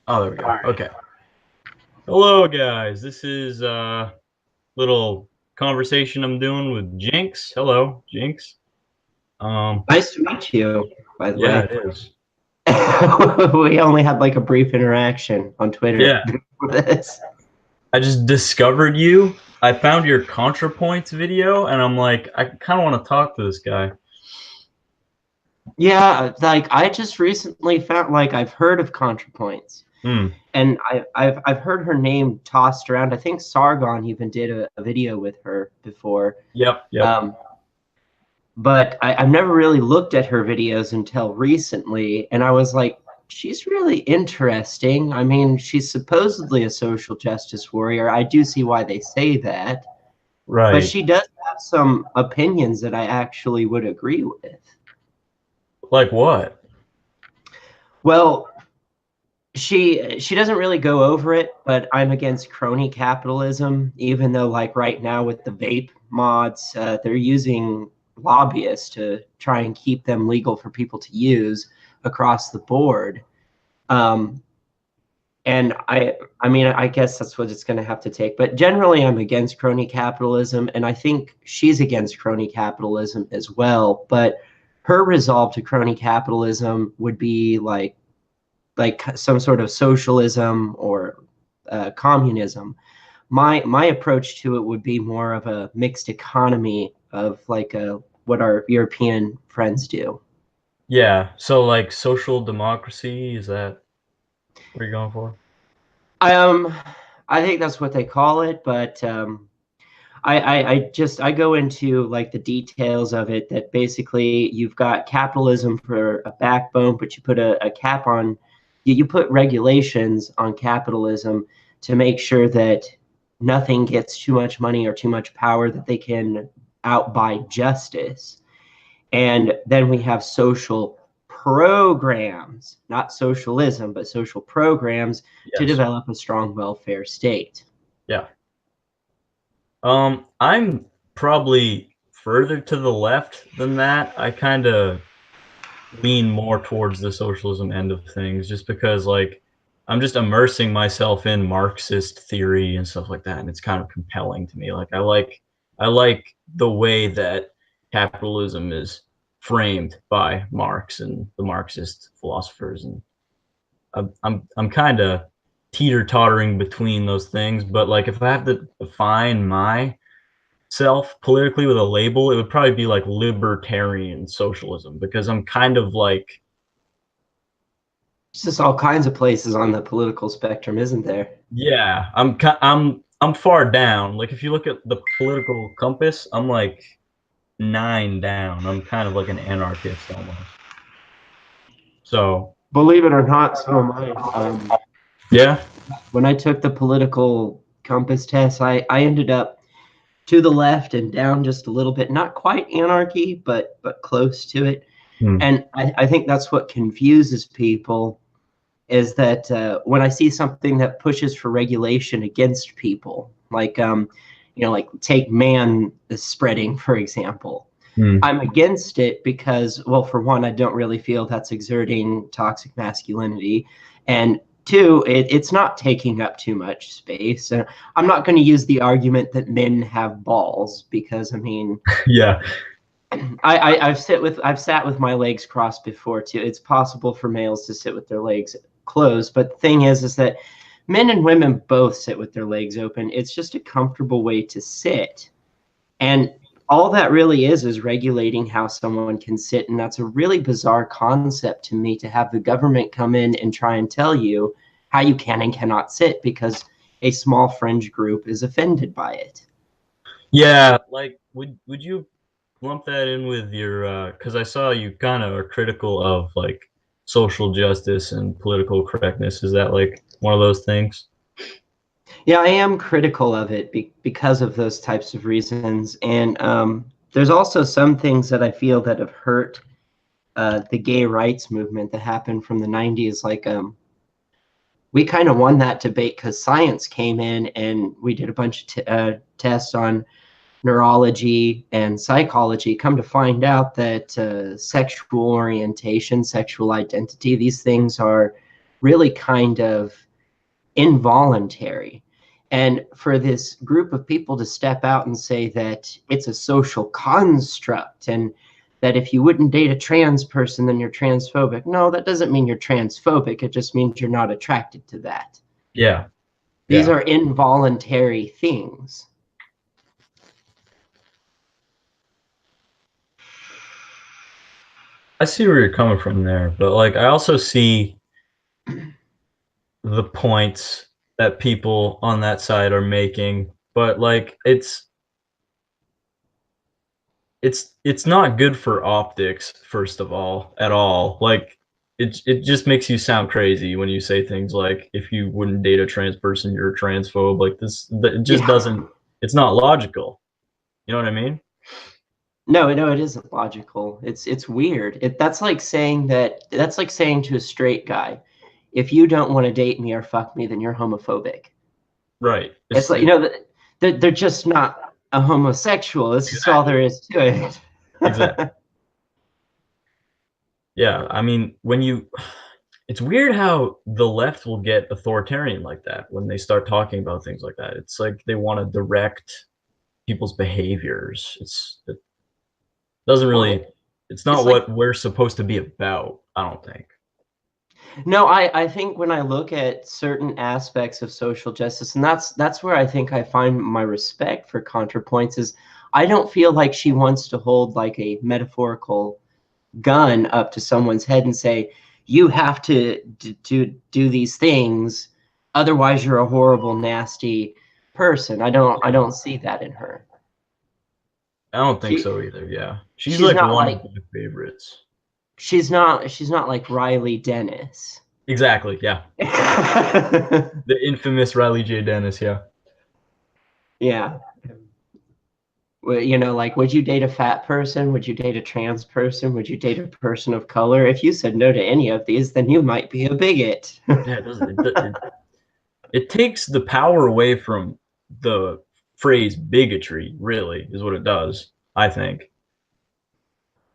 Oh, there we go. All right. Okay. Hello, guys. This is a little conversation I'm doing with Jinks. Hello, Jinks. Um, Nice to meet you, by the yeah, way. it is. We only had like a brief interaction on Twitter Yeah, before this. I just discovered you. I found your ContraPoints video, and I'm like, I kind of want to talk to this guy. Yeah, like I just recently found like I've heard of ContraPoints, Hmm. and I've heard her name tossed around. I think Sargon even did a video with her before. Yep. Yep. Um, but I've never really looked at her videos until recently, and I was like, she's really interesting. I mean, she's supposedly a social justice warrior. I do see why they say that. But Right. she does have some opinions that I actually would agree with. Like what? Well, she doesn't really go over it, but I'm against crony capitalism, even though like right now with the vape mods, they're using lobbyists to try and keep them legal for people to use across the board. Um, and I mean, I guess that's what it's going to have to take. But generally, I'm against crony capitalism, and I think she's against crony capitalism as well. But her resolve to crony capitalism would be like some sort of socialism or communism. My approach to it would be more of a mixed economy of like what our European friends do. Yeah. So, like, social democracy, is that what you're going for? Um, I think that's what they call it, but I go into like the details of it that basically you've got capitalism for a backbone, but you put a cap on you put regulations on capitalism to make sure that nothing gets too much money or too much power that they can outbuy justice. And then we have social programs, not socialism, but social programs to Yes. develop a strong welfare state. Yeah. I'm probably further to the left than that. I kind of lean more towards the socialism end of things just because, like, I'm just immersing myself in Marxist theory and stuff like that, and it's kind of compelling to me. Like, I like the way that capitalism is framed by Marx and the Marxist philosophers, and I'm kind of teeter-tottering between those things. But like, if I have to define my self politically with a label, it would probably be like libertarian socialism because I'm kind of like, It's just all kinds of places on the political spectrum, isn't there? yeah, I'm far down. Like, if you look at the political compass, I'm like 9 down. I'm kind of like an anarchist almost. So, Believe it or not, so am I. yeah. When I took the political compass test, I ended up to the left and down just a little bit. Not quite anarchy, but close to it. Hmm. And I think that's what confuses people is that when I see something that pushes for regulation against people, like like take man spreading, for example, Hmm. I'm against it because, well, for one, I don't really feel that's exerting toxic masculinity, and two, it's not taking up too much space. I'm not going to use the argument that men have balls because I mean Yeah. I've sat with my legs crossed before too. It's possible for males to sit with their legs closed, but the thing is that men and women both sit with their legs open. It's just a comfortable way to sit. And all that really is regulating how someone can sit. And that's a really bizarre concept to me to have the government come in and try and tell you how you can and cannot sit because a small fringe group is offended by it. Yeah, like, would you lump that in with your because I saw you kind of are critical of like social justice and political correctness. Is that like one of those things? Yeah, I am critical of it because of those types of reasons. And there's also some things that I feel that have hurt the gay rights movement that happened from the 90s. Like we kind of won that debate because science came in and we did a bunch of tests on neurology and psychology. Come to find out that sexual orientation, sexual identity, these things are really kind of involuntary. And for this group of people to step out and say that it's a social construct and that if you wouldn't date a trans person, then you're transphobic. No, that doesn't mean you're transphobic. It just means you're not attracted to that. Yeah. These Yeah. are involuntary things. I see where you're coming from there, but like I also see the points that people on that side are making, but like it's not good for optics, first of all, at all. Like it just makes you sound crazy when you say things like if you wouldn't date a trans person, you're a transphobe. Like it just Yeah. doesn't, it's not logical. You know what I mean? No, no, it isn't logical. It's weird. That's like saying to a straight guy, if you don't want to date me or fuck me, then you're homophobic. Right. It's like, they're just not a homosexual. It's just all there Exactly. is to it. Exactly. Yeah, I mean, when you it's weird how the left will get authoritarian like that when they start talking about things like that. It's like they want to direct people's behaviors. It doesn't Well, really, it's it's not like what we're supposed to be about, I don't think. no, I think when I look at certain aspects of social justice, and that's where I think I find my respect for ContraPoints is I don't feel like she wants to hold like a metaphorical gun up to someone's head and say, you have to do these things, otherwise you're a horrible, nasty person. I don't see that in her. I don't think She so either, yeah. She's she's like not one of like my favorites. she's not like Riley Dennis. Exactly, yeah. The infamous Riley J. Dennis, yeah. Yeah. Well, like, would you date a fat person? Would you date a trans person? Would you date a person of color? If you said no to any of these, then you might be a bigot. Yeah, it takes the power away from the phrase bigotry, really, is what it does, I think.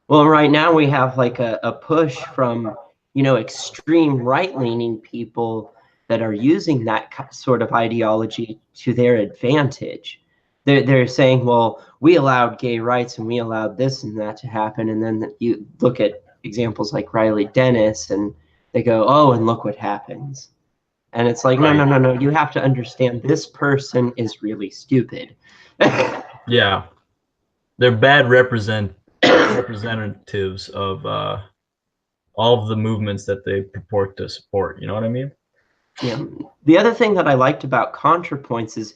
Well, right now we have like a push from, extreme right-leaning people that are using that sort of ideology to their advantage. They're saying, well, we allowed gay rights and we allowed this and that to happen. And then you look at examples like Riley Dennis and they go, oh, and look what happens. And it's like, no, no, Right. no, no. You have to understand this person is really stupid. Yeah. They're bad representatives of all of the movements that they purport to support. You know what I mean? Yeah. The other thing that I liked about ContraPoints is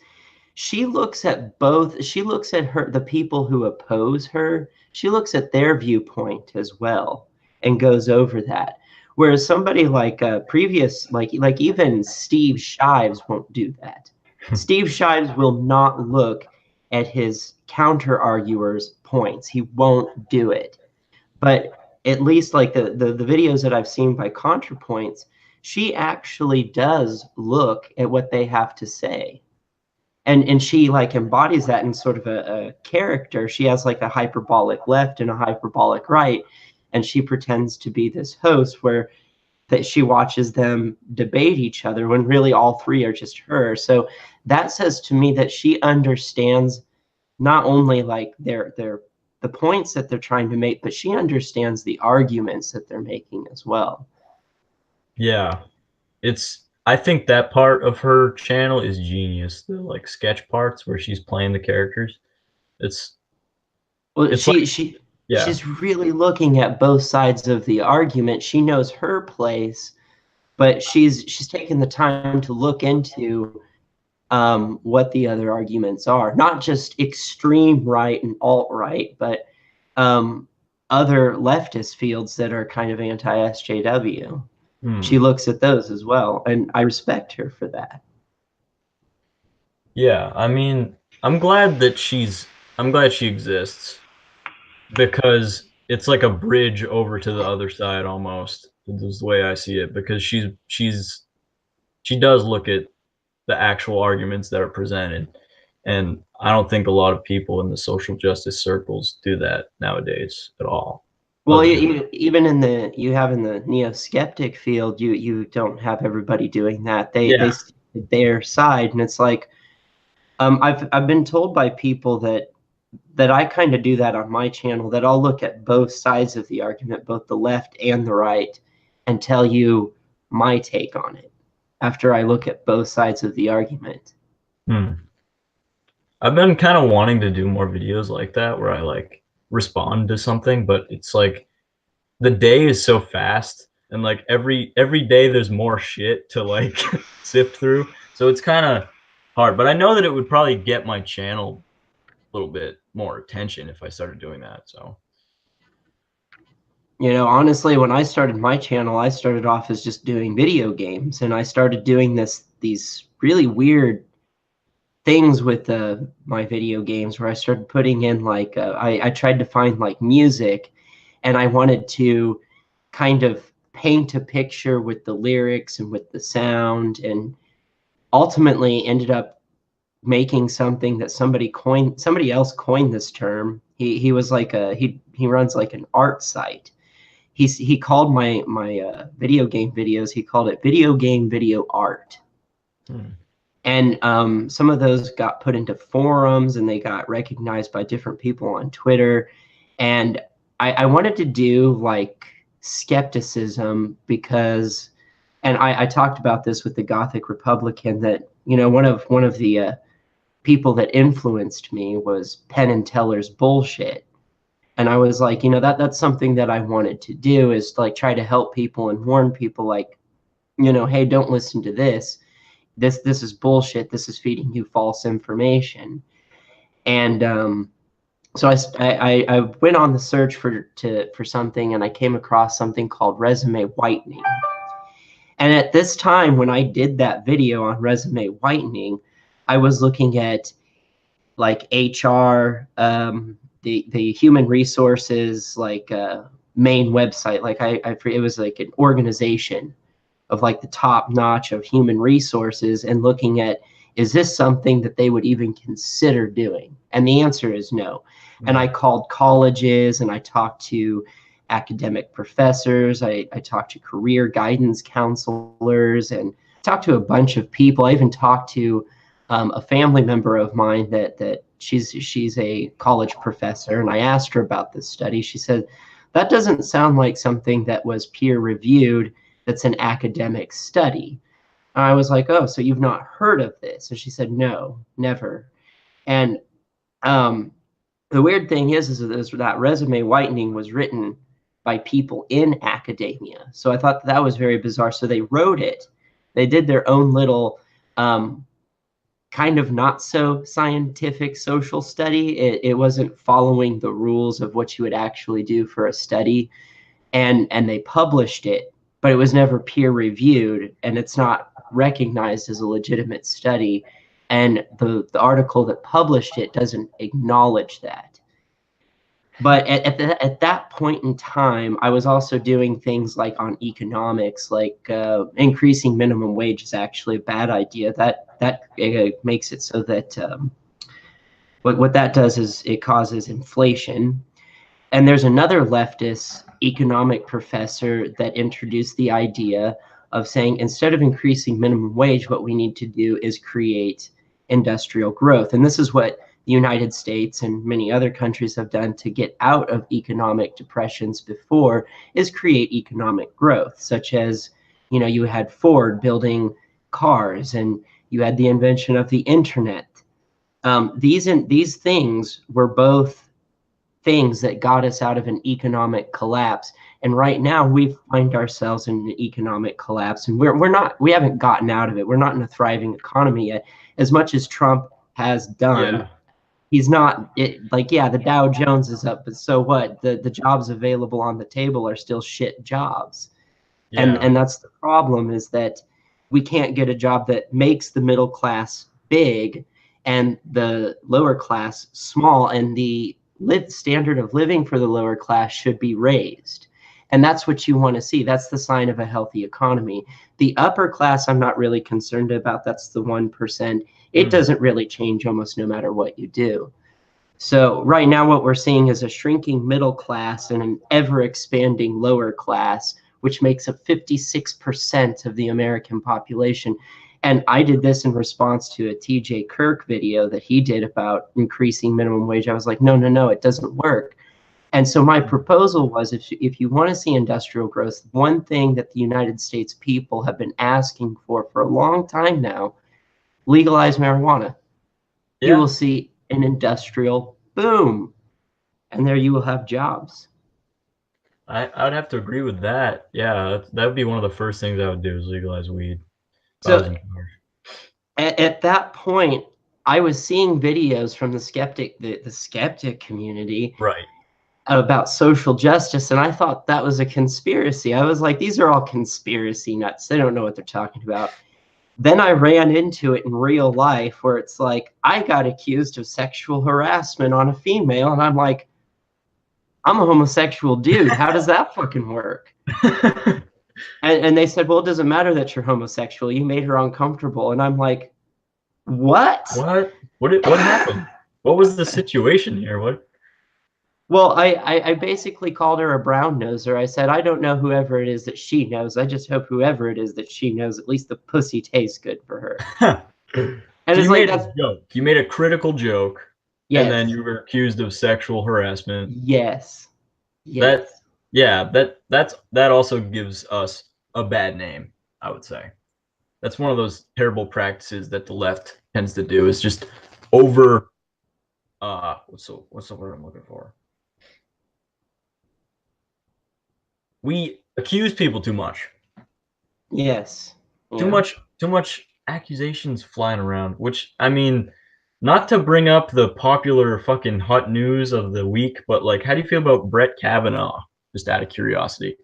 she looks at the people who oppose her, she looks at their viewpoint as well and goes over that. Whereas somebody like previous, like even Steve Shives won't do that. Steve Shives will not look at his counter arguers' points. He won't do it. But at least like the videos that I've seen by ContraPoints, she actually does look at what they have to say. And she like embodies that in sort of a character. She has like a hyperbolic left and a hyperbolic right, and she pretends to be this host where that she watches them debate each other when really all three are just her. So that says to me that she understands not only like their the points that they're trying to make, but she understands the arguments that they're making as well. Yeah. I think that part of her channel is genius. The like sketch parts where she's playing the characters. It's Well, it's like, yeah. she's really looking at both sides of the argument. She knows her place, but she's taken the time to look into what the other arguments are, not just extreme right and alt right, but um, other leftist fields that are kind of anti SJW. She Hmm. looks at those as well, and I respect her for that. Yeah, I mean, I'm glad she exists because it's like a bridge over to the other side almost. This is the way I see it because she does look at the actual arguments that are presented. And I don't think a lot of people in the social justice circles do that nowadays at all. Well, of doing. even in the you have in the neo-skeptic field, you don't have everybody doing that. They Yeah. stick to their side, and it's like I've been told by people that I kind of do that on my channel, that I'll look at both sides of the argument, both the left and the right, and tell you my take on it after I look at both sides of the argument. Hmm. I've been kind of wanting to do more videos like that where I like respond to something, but it's like the day is so fast and like every day there's more shit to like sift through. So it's kind of hard, but I know that it would probably get my channel a little bit more attention if I started doing that. So You know, honestly, when I started my channel, I started off as just doing video games, and I started doing these really weird things with my video games where I started putting in like I tried to find like music, and I wanted to kind of paint a picture with the lyrics and with the sound, and ultimately ended up making something that somebody else coined this term. He was like he runs like an art site. He called my video game videos, he called it video game video art. hmm. And some of those got put into forums and they got recognized by different people on Twitter. And I wanted to do like skepticism because, and I talked about this with the Gothic Republican, that you know one of the people that influenced me was Penn and Teller's bullshit. And I was like, you know, that's something that I wanted to do, is like try to help people and warn people, like, you know, hey, don't listen to this. This is bullshit. This is feeding you false information. And so I went on the search for something, and I came across something called resume whitening. And at this time, when I did that video on resume whitening, I was looking at like HR, the human resources, like main website. Like it was like an organization of like the top notch of human resources, and looking at, is this something that they would even consider doing? And the answer is no. And I Hmm. called colleges and I talked to academic professors. I talked to career guidance counselors and talked to a bunch of people. I even talked to a family member of mine that she's a college professor, and I asked her about this study. She said, that doesn't sound like something that was peer reviewed, that's an academic study. And I was like, oh, so you've not heard of this? And she said, no, never. And um, the weird thing is that resume whitening was written by people in academia. So I thought that was very bizarre. So they wrote it. They did their own little um, kind of not so scientific social study. It wasn't following the rules of what you would actually do for a study, and they published it, but it was never peer reviewed, and it's not recognized as a legitimate study. And the article that published it doesn't acknowledge that. But at that point in time, I was also doing things like on economics, like increasing minimum wage is actually a bad idea. That makes it so that what that does is it causes inflation. And there's another leftist economic professor that introduced the idea of saying, instead of increasing minimum wage, what we need to do is create industrial growth. And this is what the United States and many other countries have done to get out of economic depressions before, is create economic growth, such as, you know, you had Ford building cars, and you had the invention of the internet. These things were both things that got us out of an economic collapse. And right now we find ourselves in an economic collapse, and we haven't gotten out of it. We're not in a thriving economy yet. As much as Trump has done, Yeah. he's not like, yeah, the Dow Jones is up, but so what? The jobs available on the table are still shit jobs. Yeah. And that's the problem, is that we can't get a job that makes the middle class big and the lower class small, and the standard of living for the lower class should be raised. And that's what you want to see. That's the sign of a healthy economy. The upper class, I'm not really concerned about. That's the 1%. It Hmm. doesn't really change almost no matter what you do. So right now what we're seeing is a shrinking middle class and an ever expanding lower class, which makes up 56% of the American population. And I did this in response to a TJ Kirk video that he did about increasing minimum wage. I was like, no, no, no, it doesn't work. And so my proposal was, if you want to see industrial growth, one thing that the United States people have been asking for a long time now, legalize marijuana. You will Yeah, see an industrial boom, and there you will have jobs. I would have to agree with that. Yeah, that would be one of the first things I would do is legalize weed if I was So in charge. at that point, I was seeing videos from the skeptic community Right. about social justice, and I thought that was a conspiracy. I was like, these are all conspiracy nuts. They don't know what they're talking about. Then I ran into it in real life where it's like, I got accused of sexual harassment on a female, and I'm like, I'm a homosexual dude. How does that fucking work? And they said, well, it doesn't matter that you're homosexual. You made her uncomfortable. And I'm like, what? What? What happened? What was the situation here? What? Well, I basically called her a brown noser. I said, I don't know whoever it is that she knows. I just hope whoever it is that she knows, at least the pussy tastes good for her. And So it's you like, made a that's, joke. You made a critical joke, and then yes, you were accused of sexual harassment. yes, That, yes. yeah, that also gives us a bad name, I would say. That's one of those terrible practices that the left tends to do is just over what's the word I'm looking for? We accuse people too much. Yes. Too Yeah. much too much accusations flying around, which I mean, not to bring up the popular fucking hot news of the week, but like how do you feel about Brett Kavanaugh? Just out of curiosity.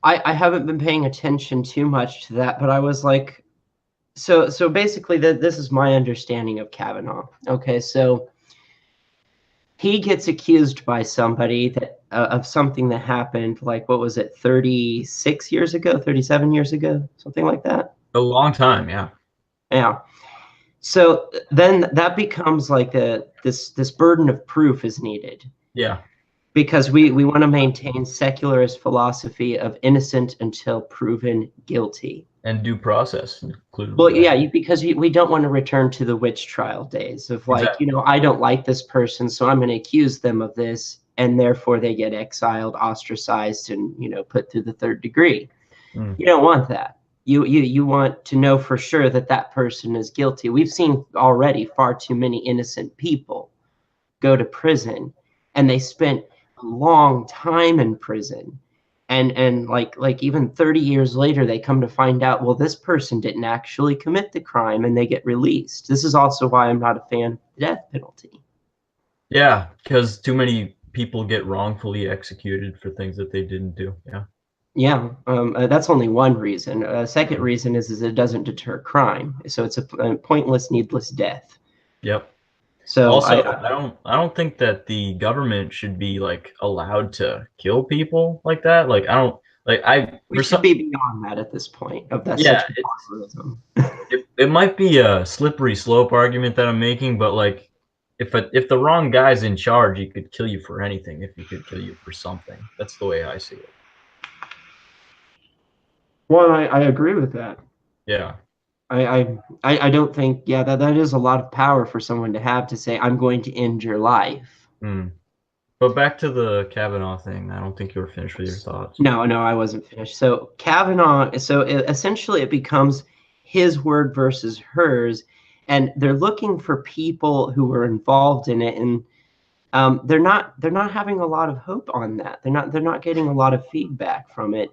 I haven't been paying attention too much to that, but I was like, so basically this is my understanding of Kavanaugh. Okay, so he gets accused by somebody that of something that happened like what was it 36 years ago, 37 years ago, something like that. A long time, yeah. Yeah. So then that becomes like this burden of proof is needed Yeah. because we want to maintain secularist philosophy of innocent until proven guilty. And due process included with Well, that. yeah, because we don't want to return to the witch trial days of like, Exactly. I don't like this person, so I'm going to accuse them of this, and therefore they get exiled, ostracized, and put through the third degree. Mm. You don't want that. You want to know for sure that that person is guilty. We've seen already far too many innocent people go to prison, and they spent a long time in prison, and like even 30 years later they come to find out, well, this person didn't actually commit the crime, and they get released. This is also why I'm not a fan of the death penalty. Yeah, because too many people get wrongfully executed for things that they didn't do. Yeah. Yeah, that's only one reason. Second reason is it doesn't deter crime, so it's a pointless, needless death. Yep. So Also, I don't think that the government should be like allowed to kill people like that. Like I don't like I we for should some be beyond that at this point. Of that's yeah, such barbarism. it might be a slippery slope argument that I'm making, but like if the wrong guy's in charge, he could kill you for anything if he could kill you for something. That's the way I see it. Well, I agree with that. Yeah. I don't think, yeah, that is a lot of power for someone to have to say, I'm going to end your life. Hmm. But back to the Kavanaugh thing. I don't think you were finished with your thoughts. No, no, I wasn't finished. So Kavanaugh, so essentially it becomes his word versus hers, and they're looking for people who were involved in it, and they're not having a lot of hope on that. They're not getting a lot of feedback from it,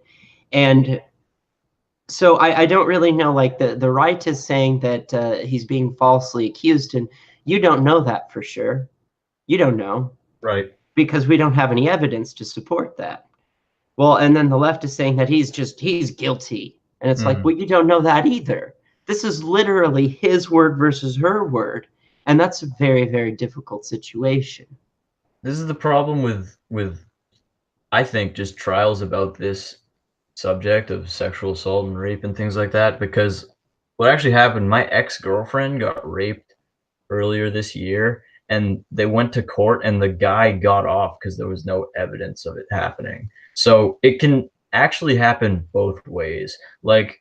and so I don't really know. Like the right is saying that he's being falsely accused, and you don't know that for sure. You don't know Right. because we don't have any evidence to support that. Well, and then the left is saying that he's guilty, and it's like, Hmm. well, you don't know that either. This is literally his word versus her word, and that's a very, very difficult situation. This is the problem with I think just trials about this subject of sexual assault and rape and things like that because what actually happened, my ex-girlfriend got raped earlier this year and they went to court, and the guy got off because there was no evidence of it happening. So it can actually happen both ways. Like,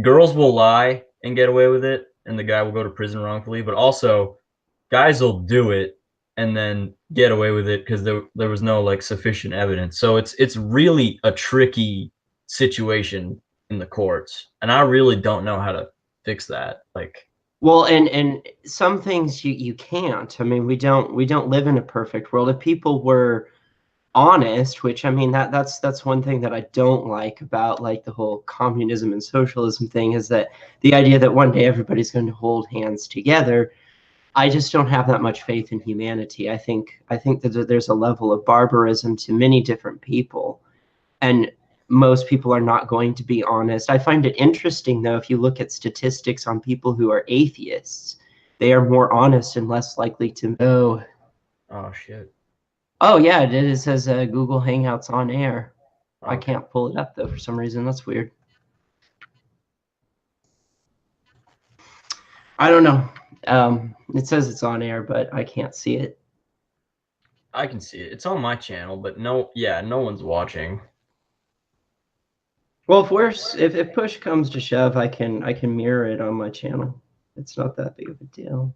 girls will lie and get away with it, and the guy will go to prison wrongfully, but also guys will do it and then get away with it because there was no like sufficient evidence. So it's really a tricky situation in the courts, and I really don't know how to fix that. Like, Well, and some things you can't. I mean, we don't live in a perfect world. If people were honest, which I mean that's one thing that I don't like about like the whole communism and socialism thing, is that the idea that one day everybody's going to hold hands together. I just don't have that much faith in humanity. I think that there's a level of barbarism to many different people, and most people are not going to be honest. I find it interesting though, if you look at statistics on people who are atheists, they are more honest and less likely to know. oh shit. Oh yeah, it is. It says Google Hangouts on air. I Okay. can't pull it up though for some reason. That's weird. I don't know. It says it's on air, but I can't see it. I can see it. It's on my channel, but no, yeah, no one's watching. Well, if push comes to shove, I can mirror it on my channel. It's not that big of a deal.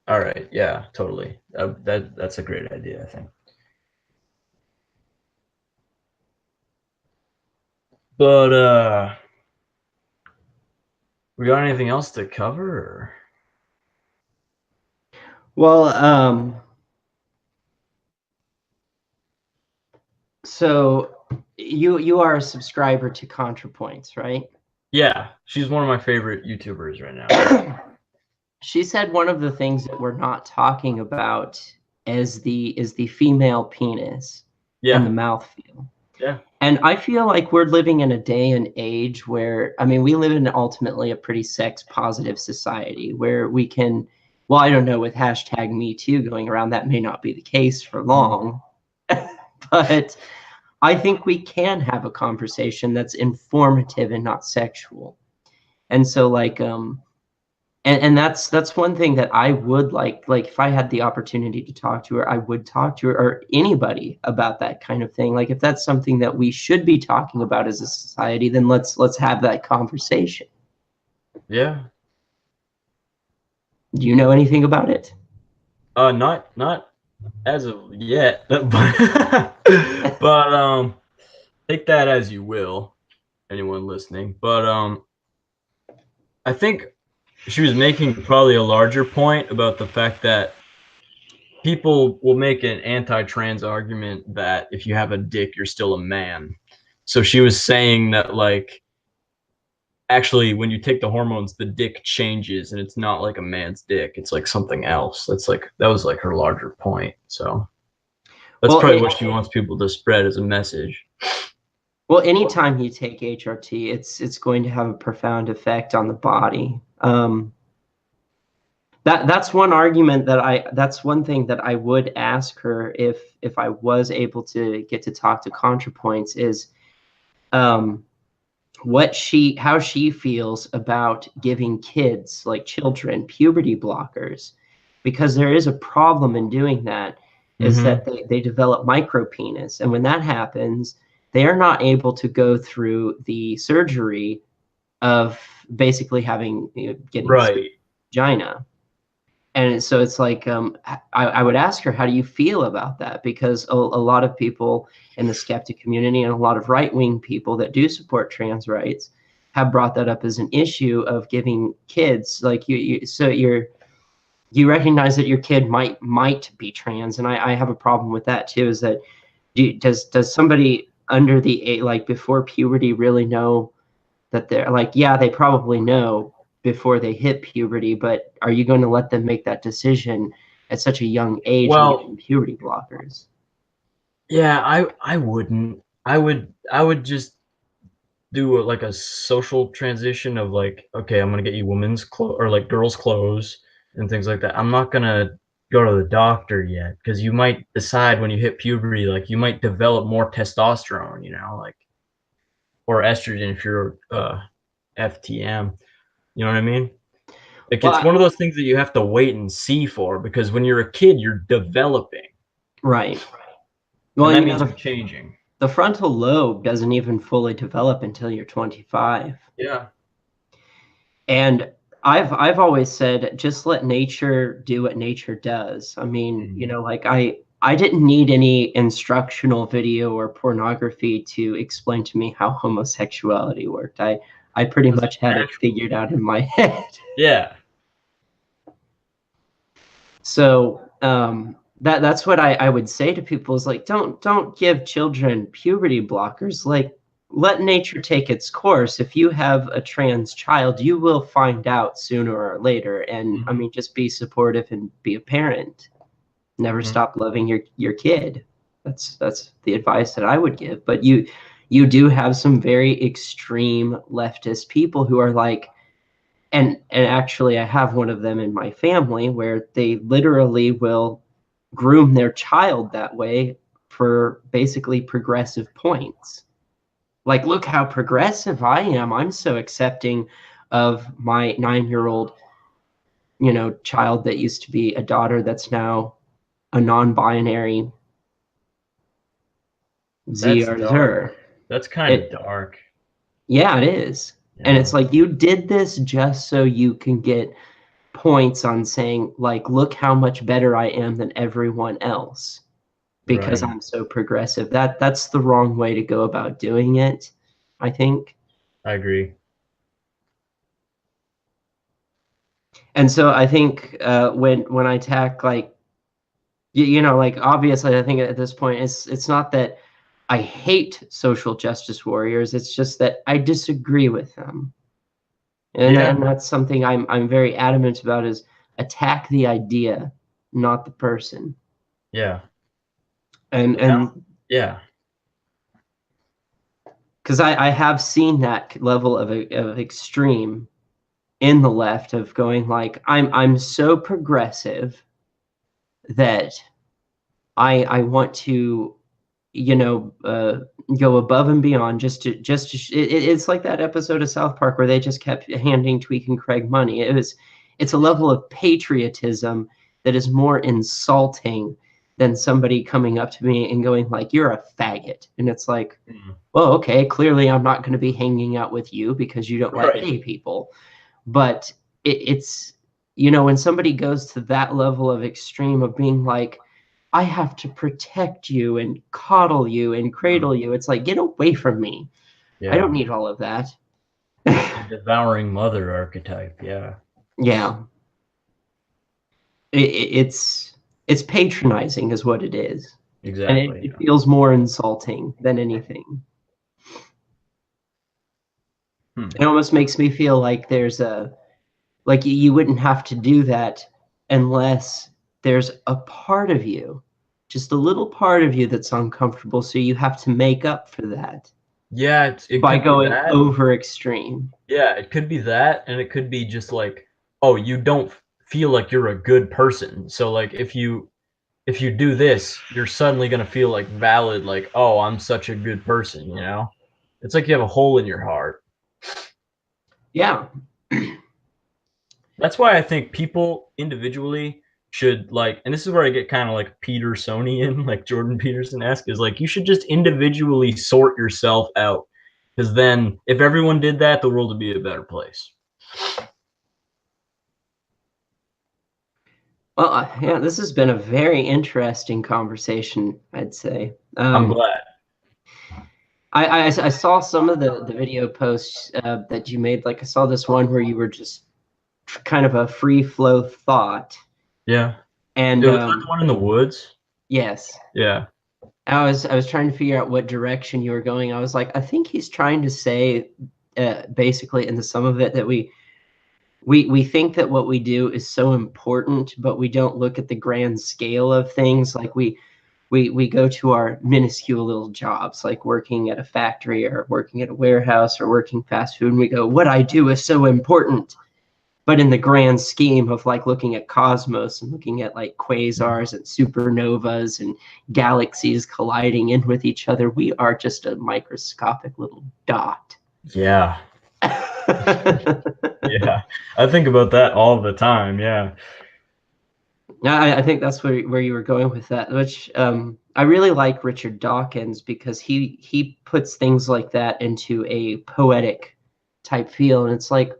All right, yeah, totally. That's a great idea, I think. But we got anything else to cover? Or? Well, so you are a subscriber to ContraPoints, right? Yeah, she's one of my favorite YouTubers right now. She said one of the things that we're not talking about is the female penis and the Yeah, mouthfeel. yeah. And I feel like we're living in a day and age where, I mean, we live in ultimately a pretty sex positive society where we can, well, I don't know, with hashtag Me Too going around, that may not be the case for Mhm. long, but I think we can have a conversation that's informative and not sexual. And so like and that's one thing that I would like if I had the opportunity to talk to her, I would talk to her or anybody about that kind of thing. Like if that's something that we should be talking about as a society, then let's have that conversation. Yeah. Do you know anything about it? Not as of yet, but but take that as you will, anyone listening. But I think she was making probably a larger point about the fact that people will make an anti-trans argument that if you have a dick, you're still a man. So she was saying that like actually when you take the hormones, the dick changes and it's not like a man's dick. It's like something else. That's like that was like her larger point. So that's Well, probably what she wants people to spread as a message. well, anytime you take HRT, it's going to have a profound effect on the body. That's one argument that's one thing that I would ask her if I was able to get to talk to ContraPoints is um, how she feels about giving kids, like children, puberty blockers, because there is a problem in doing that, is that Mm-hmm. they develop micropenis, and when that happens, they are not able to go through the surgery of basically having, getting Right. vagina. And so it's like, I would ask her, how do you feel about that? Because a lot of people in the skeptic community and a lot of right-wing people that do support trans rights have brought that up as an issue of giving kids, like so you recognize that your kid might be trans, and I have a problem with that too. Is that does somebody under the age, like before puberty, really know that they're like, yeah, they probably know before they hit puberty, but are you going to let them make that decision at such a young age and give Well, them puberty blockers? yeah, I wouldn't. I would just do like a social transition of like, okay, I'm gonna get you women's clothes or like girls' clothes and things like that. I'm not gonna go to the doctor yet because you might decide when you hit puberty, like you might develop more testosterone, like or estrogen if you're FTM. You know what I mean? Like it's Well, one of those things that you have to wait and see for, because when you're a kid, you're developing, right. Well, and and that you know means you're changing. the frontal lobe doesn't even fully develop until you're 25. Yeah. And I've always said just let nature do what nature does. I mean, you Mhm. know, like I didn't need any instructional video or pornography to explain to me how homosexuality worked. I pretty This is much had it natural. figured out in my head. Yeah. So that's what I would say to people is like don't give children puberty blockers. Like let nature take its course. If you have a trans child, you will find out sooner or later. And I Hmm. mean, just be supportive and be a parent. Never Hmm. stop loving your kid. That's the advice that I would give. But you do have some very extreme leftist people who are like, and actually I have one of them in my family where they literally will groom their child that way for basically progressive points. Like, look how progressive I am. I'm so accepting of my 9-year-old, you know, child that used to be a daughter that's now a non-binary Z That's or dark. Zer. That's kind of It dark. Yeah, it is. And Yeah. it's like you did this just so you can get points on saying like look how much better I am than everyone else because Right. I'm so progressive. That's the wrong way to go about doing it, I think. I agree. And so I think when I attack like you know like obviously I think at this point it's not that I hate social justice warriors, it's just that I disagree with them. Yeah. And that's something I'm very adamant about is attack the idea, not the person. Yeah. And But now, and yeah. because I have seen that level of extreme in the left of going like I'm so progressive that I want to you know go above and beyond it's like that episode of South Park where they just kept handing Tweek and Craig money. It's a level of patriotism that is more insulting than somebody coming up to me and going like you're a faggot, and it's like Mhm. well, okay, clearly I'm not going to be hanging out with you because you don't like Right. gay people. But it's, you know, when somebody goes to that level of extreme of being like, I have to protect you and coddle you and Mhm. cradle you, it's like, get away from me. I don't Yeah. need all of that. The devouring mother archetype. Yeah. Yeah. It's patronizing is what it is. And Exactly. it feels more insulting than anything. Hmm. It almost makes me feel like there's a like you wouldn't have to do that unless there's a part of you, just a little part of you that's uncomfortable. So you have to make up for that Yeah, it by could be going that. over extreme. Yeah, it could be that, and it could be just like, oh, you don't feel like you're a good person. So like if you do this, you're suddenly gonna feel like valid, like, oh, I'm such a good person, you know? It's like you have a hole in your heart. Yeah. That's why I think people individually should like, and this is where I get kind of like Petersonian, like Jordan Peterson-esque, is like you should just individually sort yourself out. Because then if everyone did that, the world would be a better place. Well, yeah, this has been a very interesting conversation, I'd say. I'm glad. I saw some of the video posts that you made. Like I saw this one where you were just kind of a free flow thought. Yeah. And It was that the one in the woods? yes, Yeah. I was trying to figure out what direction you were going. I was like, I think he's trying to say, basically, in the sum of it, that we think that what we do is so important, but we don't look at the grand scale of things. Like we go to our minuscule little jobs, like working at a factory or working at a warehouse or working fast food, and we go, what I do is so important. But in the grand scheme of like looking at cosmos and looking at like Mhm. quasars and supernovas and galaxies colliding in with each other, we are just a microscopic little dot. Yeah. Yeah, I think about that all the time. Yeah, Now, I think that's where you were going with that, which I really like Richard Dawkins because he puts things like that into a poetic type feel, and it's like,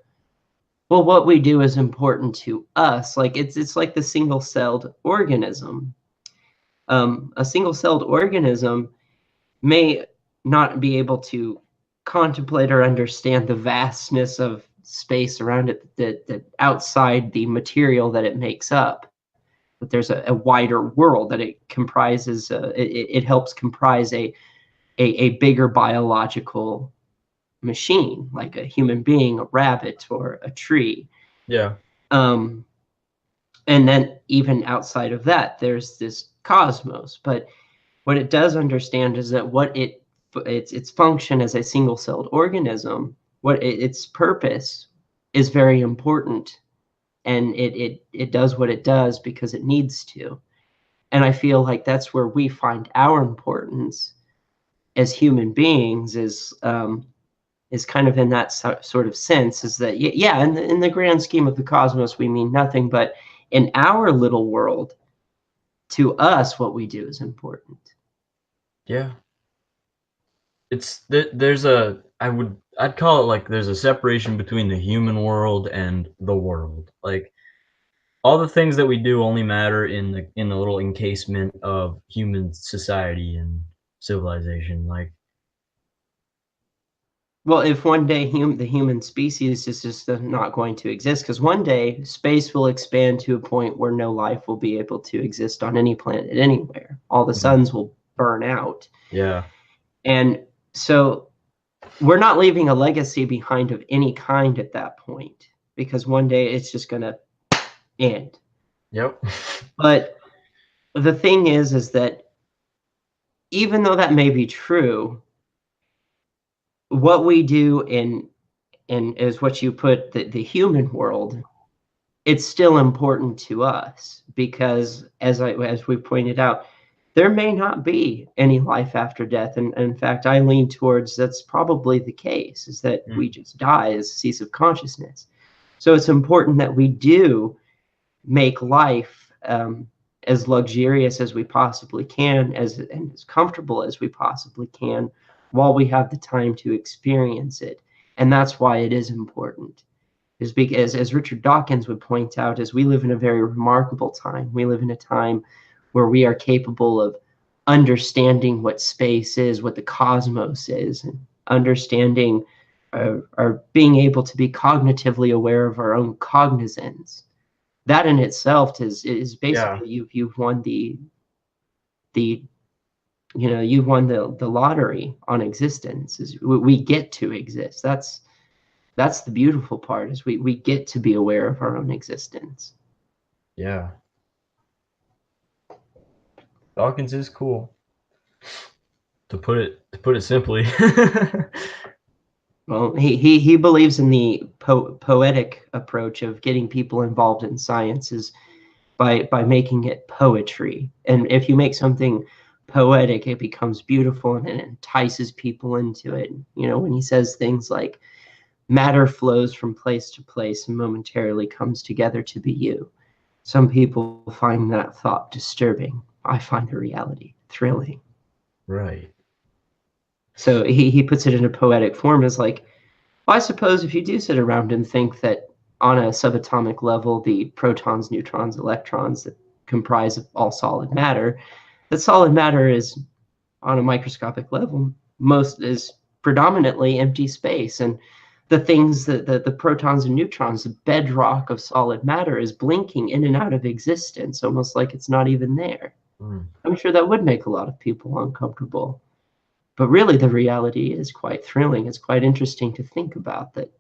well, what we do is important to us. Like it's like the single-celled organism. A single-celled organism may not be able to contemplate or understand the vastness of space around it that outside the material that it makes up. But there's a wider world that it comprises. It helps comprise a bigger biological machine, like a human being, a rabbit, or a tree. yeah, Um, and then even outside of that, there's this cosmos. But what it does understand is that its function as a single-celled organism, its purpose is very important, and it does what it does because it needs to. And I feel like that's where we find our importance as human beings is kind of in that sort of sense, is that yeah, in the grand scheme of the cosmos we mean nothing, but in our little world, to us what we do is important. yeah. There's a I'd call it like there's a separation between the human world and the world. Like all the things that we do only matter in the little encasement of human society and civilization. Like Well, if one day the human species is just not going to exist, because one day space will expand to a point where no life will be able to exist on any planet anywhere. All the mm, suns will burn out. yeah, And so we're not leaving a legacy behind of any kind at that point, because one day it's just going to end. yep, But the thing is that even though that may be true, what we do in is what you put the human world, it's still important to us because as we pointed out, there may not be any life after death. And in fact, I lean towards that's probably the case, is that we mm, just die as a cease of consciousness. So it's important that we do make life as luxurious as we possibly can, and as comfortable as we possibly can, while we have the time to experience it. And that's why it is important. Is because, as Richard Dawkins would point out, is we live in a very remarkable time. We live in a time where we are capable of understanding what space is, what the cosmos is, and understanding or being able to be cognitively aware of our own cognizance. That in itself is yeah, basically you've won the you've won the lottery on existence. Is we get to exist. That's the beautiful part, is we get to be aware of our own existence. yeah. Dawkins is cool to put it simply. Well, he believes in the poetic approach of getting people involved in sciences by making it poetry. And if you make something poetic, it becomes beautiful and it entices people into it. You know, when he says things like matter flows from place to place and momentarily comes together to be you. Some people find that thought disturbing. I find the reality thrilling. Right. So he puts it in a poetic form as like, well, I suppose if you do sit around and think that on a subatomic level, the protons, neutrons, electrons that comprise of all solid matter, that solid matter is on a microscopic level, most is predominantly empty space. And the things that the protons and neutrons, the bedrock of solid matter, is blinking in and out of existence, almost like it's not even there. Mm, I'm sure that would make a lot of people uncomfortable. But really, the reality is quite thrilling. It's quite interesting to think about that.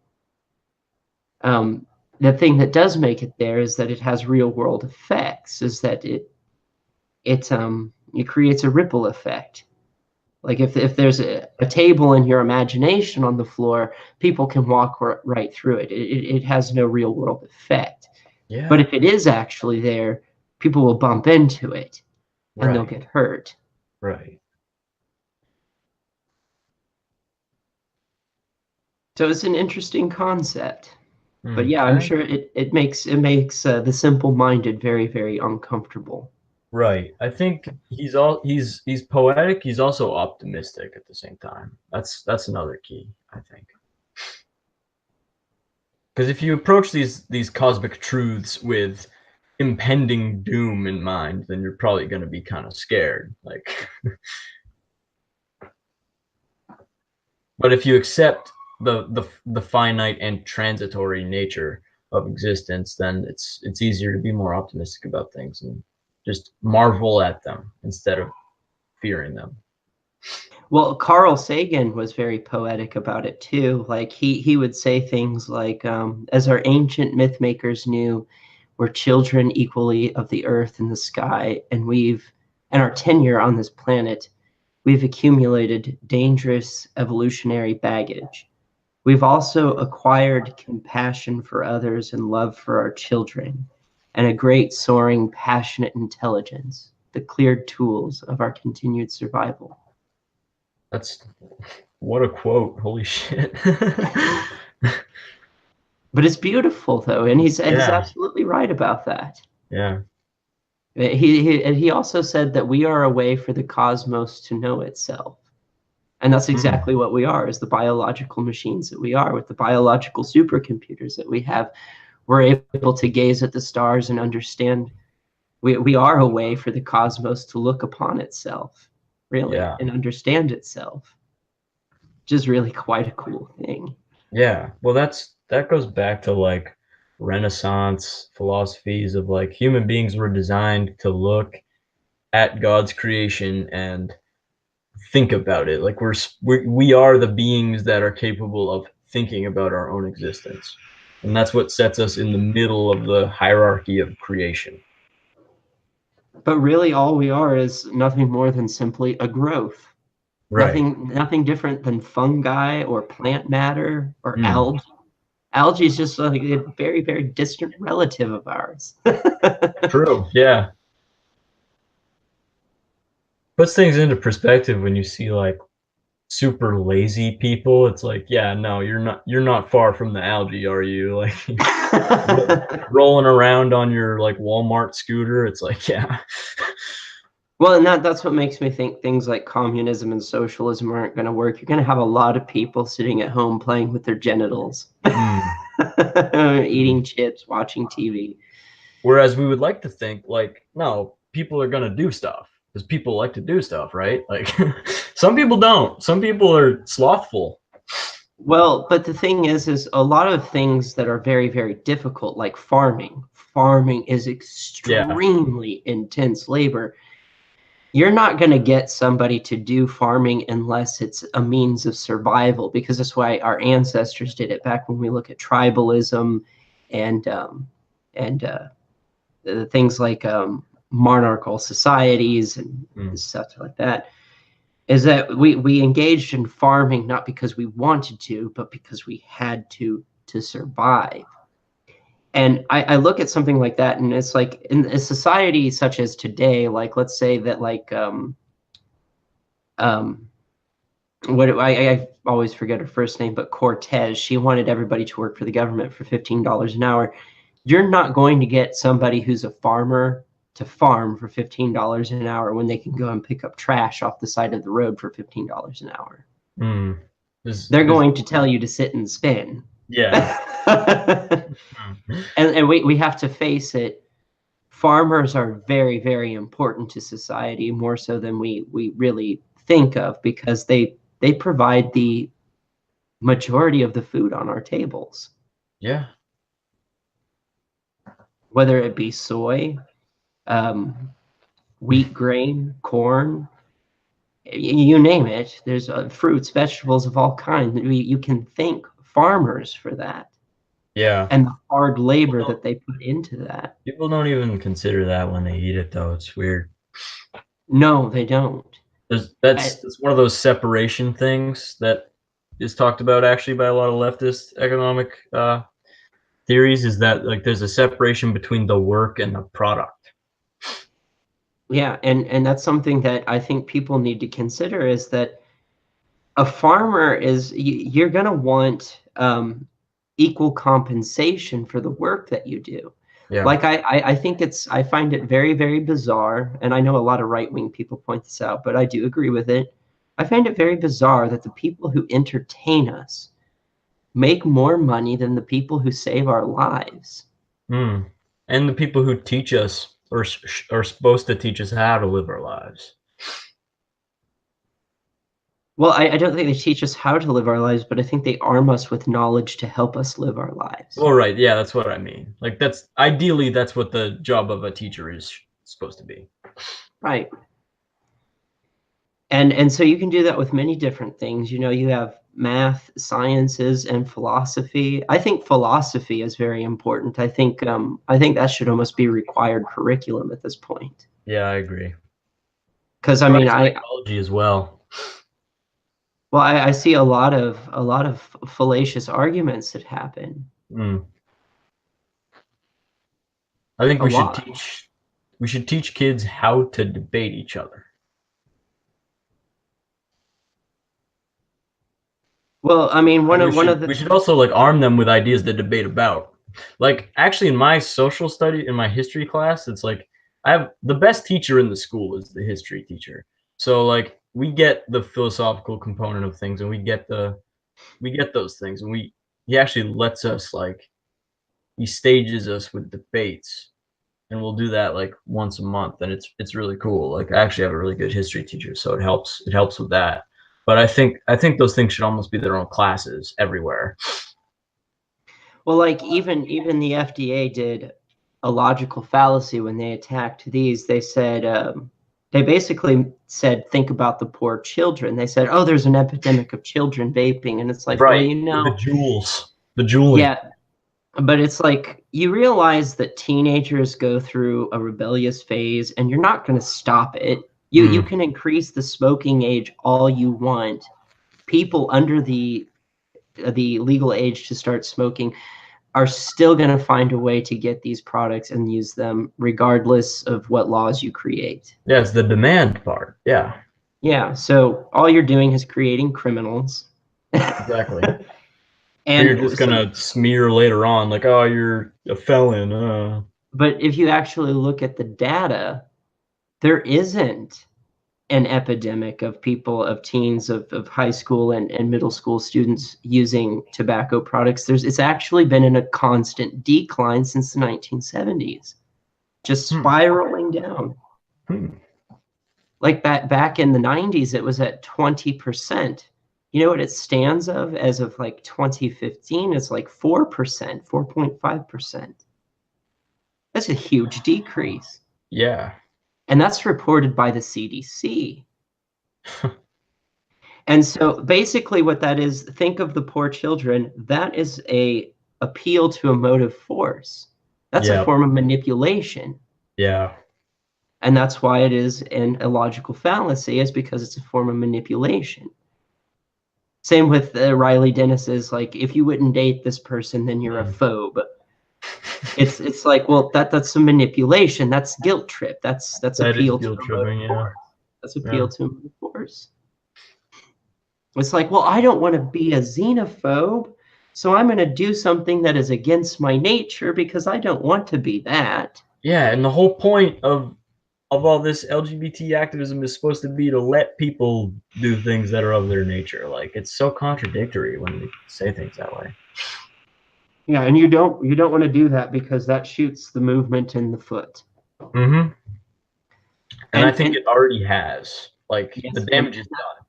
The thing that does make it there is that it has real world effects, is that it creates a ripple effect. Like if there's a table in your imagination on the floor, people can walk right through it. It has no real world effect. But yeah. if it is actually there, people will bump into it and they'll Right. get hurt. Right. So it's an interesting concept. But Mm. yeah, I I'm think sure it makes the simple-minded very, very uncomfortable. right. I think he's poetic. He's also optimistic at the same time. That's another key, I think. Because if you approach these cosmic truths with impending doom in mind, then you're probably going to be kind of scared. Like, but if you accept the finite and transitory nature of existence, then it's easier to be more optimistic about things and just marvel at them instead of fearing them. Well, Carl Sagan was very poetic about it too. Like he would say things like, "As our ancient myth makers knew, we're children equally of the earth and the sky, and our tenure on this planet, we've accumulated dangerous evolutionary baggage. We've also acquired compassion for others and love for our children, and a great, soaring, passionate intelligence, the cleared tools of our continued survival." That's what a quote. Holy shit. But it's beautiful though, and he's Yeah. absolutely right about that. Yeah. He also said that we are a way for the cosmos to know itself. And that's Mm. exactly what we are, as the biological machines that we are, with the biological supercomputers that we have. We're able to gaze at the stars and understand. We are a way for the cosmos to look upon itself, really, Yeah. and understand itself, which is really quite a cool thing. Yeah. Well, that goes back to like Renaissance philosophies of like human beings were designed to look at God's creation and think about it. Like we are the beings that are capable of thinking about our own existence. And that's what sets us in the middle of the hierarchy of creation. But really, all we are is nothing more than simply a growth. Right. Nothing different than fungi or plant matter or Mm. algae. Algae is just like a very, very distant relative of ours. True. Yeah. Puts things into perspective when you see like super lazy people. It's like, yeah, no, you're not far from the algae, are you? Like rolling around on your like Walmart scooter. It's like, yeah. Well, and that's what makes me think things like communism and socialism aren't going to work. You're going to have a lot of people sitting at home playing with their genitals, Mm. eating chips, watching TV. Whereas we would like to think like, no, people are gonna do stuff because people like to do stuff, right? Like some people don't. Some people are slothful. Well, but the thing is a lot of things that are very, very difficult, like farming. Farming is Yeah. extremely intense labor. You're not going to get somebody to do farming unless it's a means of survival, because that's why our ancestors did it back when we look at tribalism and and things like monarchical societies and Mm. stuff like that. Is that we engaged in farming not because we wanted to, but because we had to survive. And I look at something like that, and it's like in a society such as today, like let's say that like um, what I always forget her first name, but Cortez, she wanted everybody to work for the government for $15 an hour. You're not going to get somebody who's a farmer to farm for $15 an hour when they can go and pick up trash off the side of the road for $15 an hour. Mm. They're There's going to tell you to sit and spin. yeah. and Mm. we have to face it. Farmers are very, very important to society, more so than we really think of, because they provide the majority of the food on our tables, Yeah. whether it be soy, um, wheat grain, corn, you name it. There's fruits, vegetables of all kinds. You can thank farmers for that Yeah. and the hard People labor don't, that they put into that. people don't even consider that when they eat it though. It's weird. No, they don't. There's I, that's one of those separation things that is talked about actually by a lot of leftist economic theories is that like there's a separation between the work and the product. yeah, and that's something that I think people need to consider, is that a farmer is you're going to want equal compensation for the work that you do. Yeah. Like I think I find it very, very bizarre, and I know a lot of right-wing people point this out, but I do agree with it. I find it very bizarre that the people who entertain us make more money than the people who save our lives. Mm. And the people who teach us or are supposed to teach us how to live our lives. Well, I don't think they teach us how to live our lives, but I think they arm us with knowledge to help us live our lives. Well, right. Yeah, that's what I mean. Like that's ideally that's what the job of a teacher is supposed to be. Right. And so you can do that with many different things. You know, you have math, sciences, and philosophy. I think philosophy is very important. I think that should almost be required curriculum at this point. Yeah, I agree. Because I Probably mean, psychology as well. I see a lot of fallacious arguments that happen. Mm. I think A lot. we should teach kids how to debate each other. Well, I mean, And one of we the should also like arm them with ideas to debate about. Like actually in my social study in my history class, it's like I have the best teacher in the school is the history teacher. So like we get the philosophical component of things and we get those things and we he actually lets us like he stages us with debates and we'll do that like once a month and it's really cool. Like I actually have a really good history teacher, so it helps with that. But I think those things should almost be their own classes everywhere. well, like even the FDA did a logical fallacy when they attacked these. They said they basically said, think about the poor children. They said, oh, there's an epidemic of children vaping, and it's like, well, Right. you With the know, jewels. The jeweling. yeah, but it's like you realize that teenagers go through a rebellious phase, and you're not going to stop it. You Mm. can increase the smoking age all you want. People under the legal age to start smoking are still going to find a way to get these products and use them regardless of what laws you create. Yeah, it's the demand part. Yeah, Yeah, so all you're doing is creating criminals. exactly. Who you're And just so, gonna smear later on, like, oh, you're a felon. but if you actually look at the data, there isn't an epidemic of people, of teens, of high school and middle school students using tobacco products. It's actually been in a constant decline since the 1970s, just Hmm. spiraling down. Hmm. Like that back in the 90s, it was at 20%. You know what it stands of as of like 2015? It's like 4%, 4.5%. That's a huge decrease. Yeah. And that's reported by the CDC. And so basically what that is, think of the poor children, that is a appeal to a motive force. That's a Yeah. form of manipulation. Yeah. And that's why it is an illogical fallacy, is because it's a form of manipulation. Same with Riley Dennis's, like, if you wouldn't date this person, then you're a Mm. phobe. It's like, well, that's a manipulation. That's guilt trip. That's That is appeal to guilt a motive tripping. Yeah. force. That's appeal Yeah. to a motive force. It's like, well, I don't want to be a xenophobe, so I'm going to do something that is against my nature because I don't want to be that. Yeah. And the whole point of all this LGBT activism is supposed to be to let people do things that are of their nature. Like it's so contradictory when you say things that way. Yeah, and you don't want to do that because that shoots the movement in the foot. Mm-hmm. And I think And it already has. Like the yes, damage is done.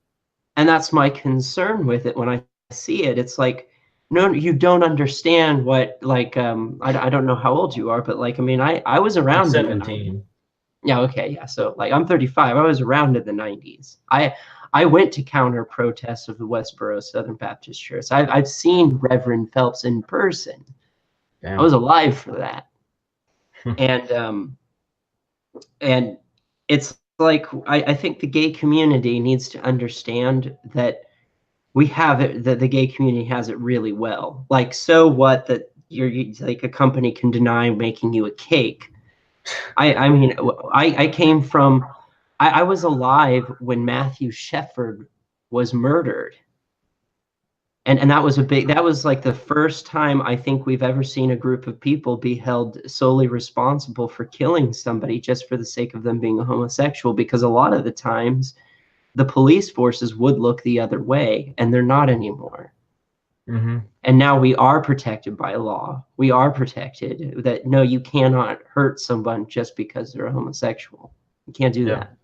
and that's my concern with it when I see it. It's like, no, you don't understand what, like, I don't know how old you are, but like, I mean, I was I'm around in the 17. yeah, okay, yeah. So like I'm 35. I was around in the 90s. I went to counter protests of the Westboro Southern Baptist Church. I've seen Reverend Phelps in person. I Damn. was alive for that. And and it's like I think the gay community needs to understand that we have it, that the gay community has it really well. Like, so what that like a company can deny making you a cake. I mean, I came from, I was alive when Matthew Shepard was murdered. And that was like the first time I think we've ever seen a group of people be held solely responsible for killing somebody just for the sake of them being a homosexual, because a lot of the times the police forces would look the other way, and they're not anymore. Mm-hmm. And now we are protected by law. We are protected that no, you cannot hurt someone just because they're a homosexual. You can't do Yeah. that.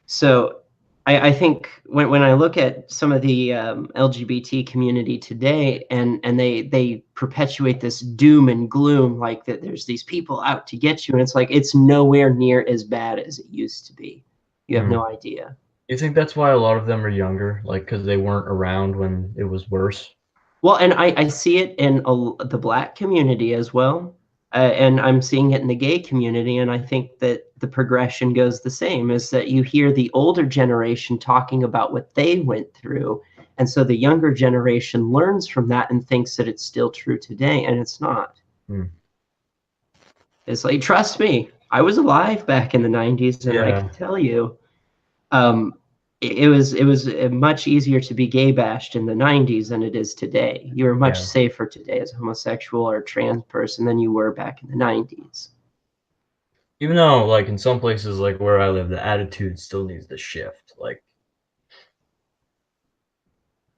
So I think when I look at some of the LGBT community today, and they perpetuate this doom and gloom, like that there's these people out to get you, and it's like it's nowhere near as bad as it used to be. You have Mm. no idea. You think that's why a lot of them are younger, like because they weren't around when it was worse? Well, and I see it in the Black community as well, and I'm seeing it in the gay community, and I think that the progression goes the same, is that you hear the older generation talking about what they went through, and so the younger generation learns from that and thinks that it's still true today, and it's not. Mm. It's like, trust me, I was alive back in the 90s, and I Yeah. can tell you, um, it was much easier to be gay bashed in the 90s than it is today. You're much Yeah. safer today as a homosexual or a trans person than you were back in the 90s. Even though, like in some places, like where I live, the attitude still needs to shift. Like,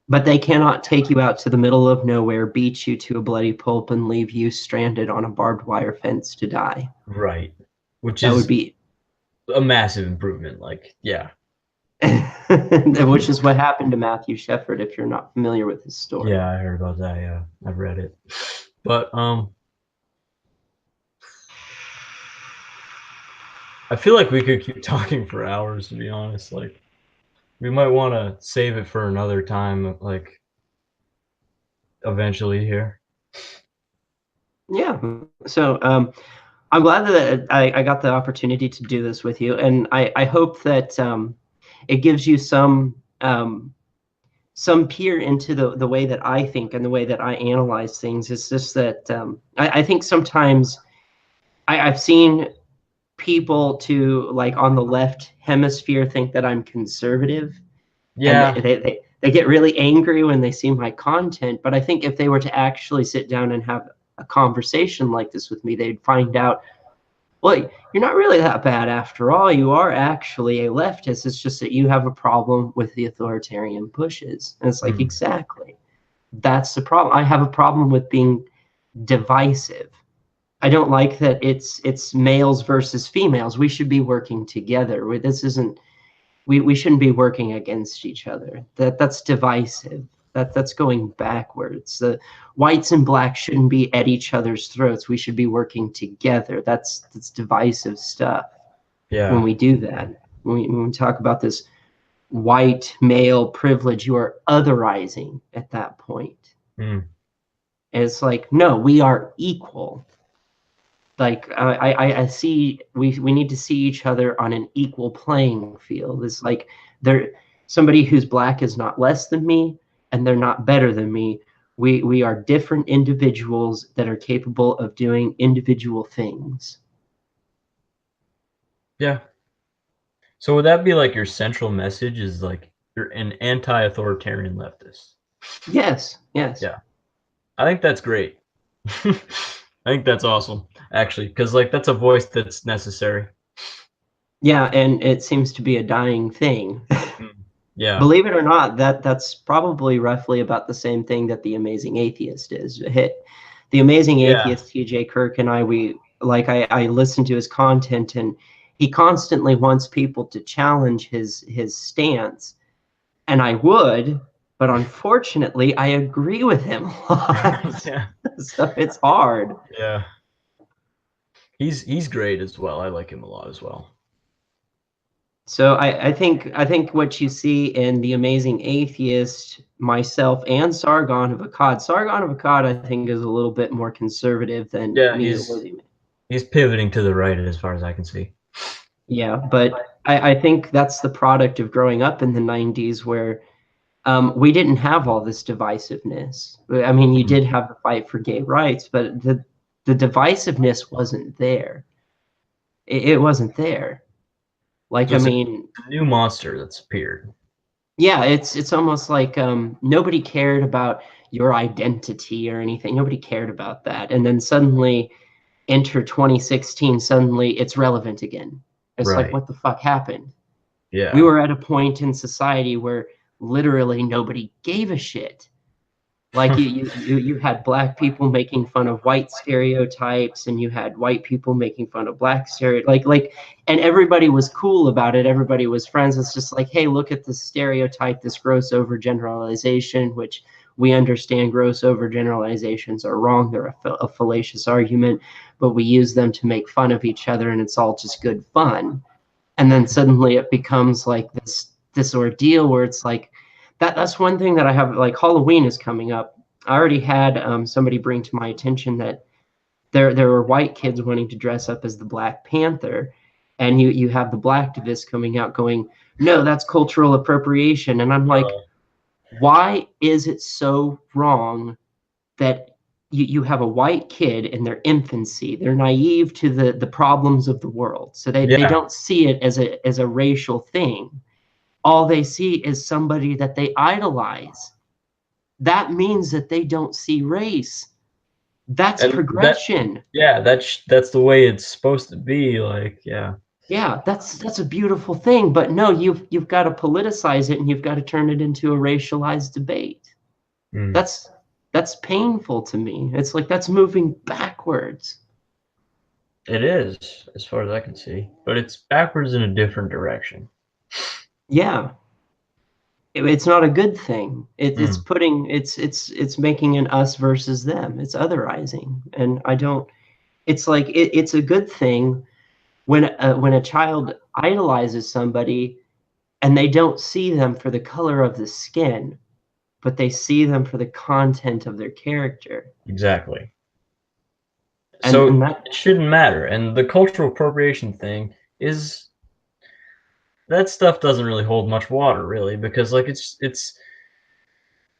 But they cannot take you out to the middle of nowhere, beat you to a bloody pulp, and leave you stranded on a barbed wire fence to die. right, which That would is be, a massive improvement. Like, yeah, which is what happened to Matthew Shepard, if you're not familiar with his story. yeah, I heard about that. Yeah, I've read it, but I feel like we could keep talking for hours. To be honest, like we might want to save it for another time. Like eventually here. Yeah. So I'm glad that I got the opportunity to do this with you, and I hope that it gives you some peer into the way that I think and the way that I analyze things. It's just that I think sometimes I've seen people to like on the left hemisphere think that I'm conservative, and Yeah, they get really angry when they see my content. But I think if they were to actually sit down and have a conversation like this with me, they'd find out, well, you're not really that bad after all. You are actually a leftist. It's just that you have a problem with the authoritarian pushes. And it's like, mm, exactly. That's the problem. I have a problem with being divisive. I don't like that it's males versus females. We should be working together. This isn't we shouldn't be working against each other. That's divisive. That's going backwards. The whites and blacks shouldn't be at each other's throats. We should be working together. That's divisive stuff when yeah, we do that. When we talk about this white male privilege, you are otherizing at that point. mm, And it's like, no, we are equal. Like I see we need to see each other on an equal playing field. It's like there somebody who's black is not less than me, and they're not better than me. We are different individuals that are capable of doing individual things. yeah. So would that be like your central message? Is like you're an anti-authoritarian leftist? Yes, yes. Yeah, I think that's great. I think that's awesome, actually, because like that's a voice that's necessary. Yeah, and it seems to be a dying thing. Mm. Yeah, Believe it or not, that's probably roughly about the same thing that the Amazing Atheist is. The Amazing yeah, Atheist, T.J. Kirk, and I listen to his content, and he constantly wants people to challenge his stance, and I would, but unfortunately, I agree with him a lot, yeah, so it's hard. yeah. He's great as well. I like him a lot as well. So I think what you see in the Amazing Atheist, myself, and Sargon of Akkad. Sargon of Akkad, I think, is a little bit more conservative than Yeah, me or the. he's pivoting to the right as far as I can see. Yeah, but I think that's the product of growing up in the 90s where we didn't have all this divisiveness. I mean, you Mm. did have the fight for gay rights, but the divisiveness wasn't there. It wasn't there. Like, So I it's mean, a new monster that's appeared. Yeah, it's almost like nobody cared about your identity or anything. Nobody cared about that. And then suddenly enter 2016, suddenly it's relevant again. It's like, Right. what the fuck happened? We Yeah. were at a point in society where literally nobody gave a shit. Like you had black people making fun of white stereotypes, and you had white people making fun of black and everybody was cool about it. Everybody was friends. It's just like, hey, look at this stereotype, this gross overgeneralization, which we understand gross overgeneralizations are wrong. They're a fallacious argument, but we use them to make fun of each other, and it's all just good fun. And then suddenly it becomes like this ordeal where it's like that's one thing that I have. Like, Halloween is coming up. I already had somebody bring to my attention that there were white kids wanting to dress up as the Black Panther, and you have the blacktivists coming out going, no, that's cultural appropriation. And I'm like, why is it so wrong that you have a white kid in their infancy? They're naive to the problems of the world, so they Yeah. don't see it as a racial thing. All they see is somebody that they idolize. That means that they don't see race. That's And that, progression. yeah, that's the way it's supposed to be. Like, yeah. Yeah, that's a beautiful thing, but no, you've got to politicize it, and you've got to turn it into a racialized debate. Mm. That's that's painful to me. It's like that's moving backwards. It is, as far as I can see, but it's backwards in a different direction. Yeah, it's not a good thing. It's Mm. putting it's making an us versus them. It's otherizing, and I don't. It's like it's a good thing when a child idolizes somebody and they don't see them for the color of the skin, but they see them for the content of their character. Exactly. And So that it shouldn't matter. And the cultural appropriation thing is that stuff doesn't really hold much water, really, because like it's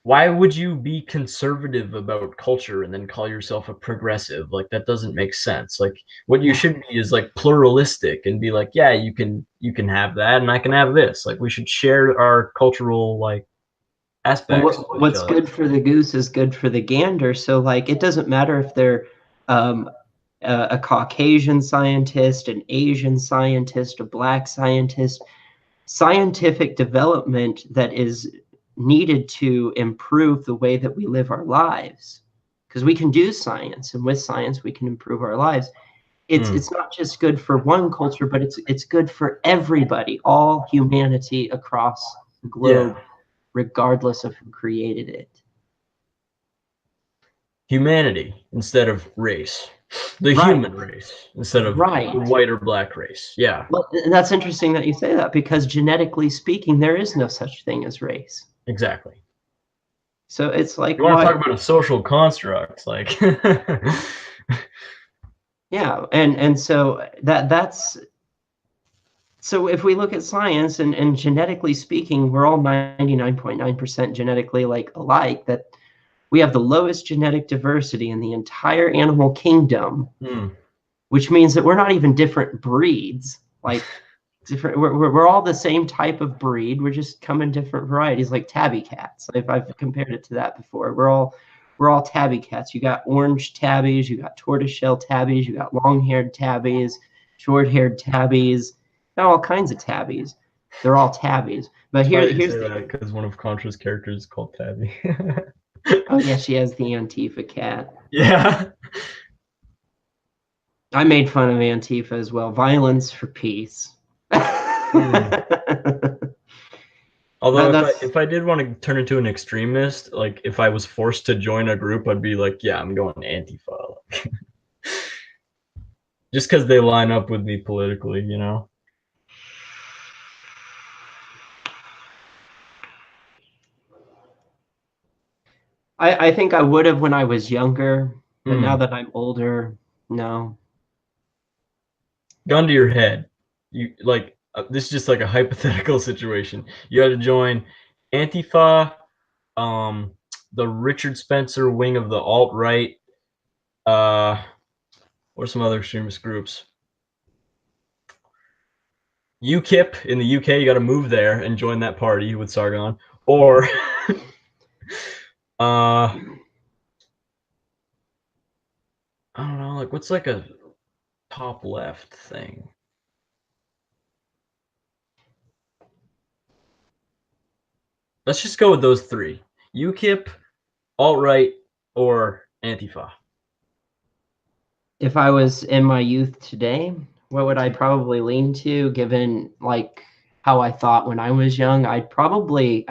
why would you be conservative about culture and then call yourself a progressive? Like that doesn't make sense. Like what you yeah. should be is like pluralistic and be like, yeah, you can have that and I can have this. Like we should share our cultural like Well, aspects with each what's other. good for the goose is good for the gander. So like it doesn't matter if they're um, a Caucasian scientist, an Asian scientist, a black scientist. Scientific development that is needed to improve the way that we live our lives, because we can do science, and with science we can improve our lives. Mm, It's not just good for one culture, but it's good for everybody, all humanity across the yeah. globe, regardless of who created it. Humanity instead of race. The Right, human race instead of the right. white or black race. Yeah, Well, that's interesting that you say that, because genetically speaking, there is no such thing as race. exactly. So it's like, You want to talk what? about a social construct, like Yeah, and so that's so if we look at science, and genetically speaking, we're all 99.9% genetically like alike, that we have the lowest genetic diversity in the entire animal kingdom, hmm, which means that we're not even different breeds. Like different, we're all the same type of breed. We're just come in different varieties, like tabby cats. I've compared it to that before. We're all tabby cats. You got orange tabbies, you got tortoiseshell tabbies, you got long-haired tabbies, short-haired tabbies, got all kinds of tabbies. They're all tabbies. But it's funny you here's say the that because one of Contra's characters is called Tabby. oh yeah, she has the Antifa cat. Yeah. I made fun of Antifa as well. Violence for peace. Hmm. that, Although if I that's if I did want to turn into an extremist, like if I was forced to join a group, I'd be like, yeah, I'm going Antifa, just because they line up with me politically, you know. I think I would have when I was younger, but now Hmm. that I'm older, no. Gun to your head, you like this is just like a hypothetical situation. You had to join Antifa, um, the Richard Spencer wing of the alt right, or some other extremist groups. UKIP in the UK, you got to move there and join that party with Sargon, or I don't know, like what's like a top left thing? Let's just go with those three: UKIP, alt right, or Antifa. If I was in my youth today, what would I probably lean to, given like how I thought when I was young? I'd probably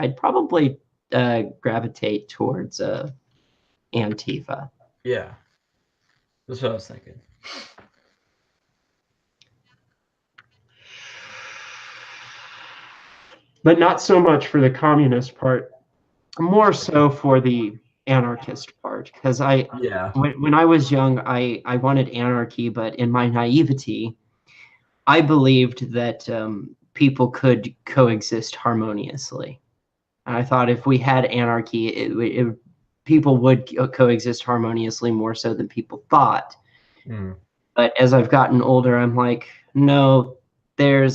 gravitate towards Antifa. Yeah, that's what I was thinking. But not so much for the communist part, more so for the anarchist part. Because Yeah, when I was young, I wanted anarchy, but in my naivety, I believed that people could coexist harmoniously. And I thought if we had anarchy, people would coexist harmoniously more so than people thought. mm. But as I've gotten older, I'm like, no, there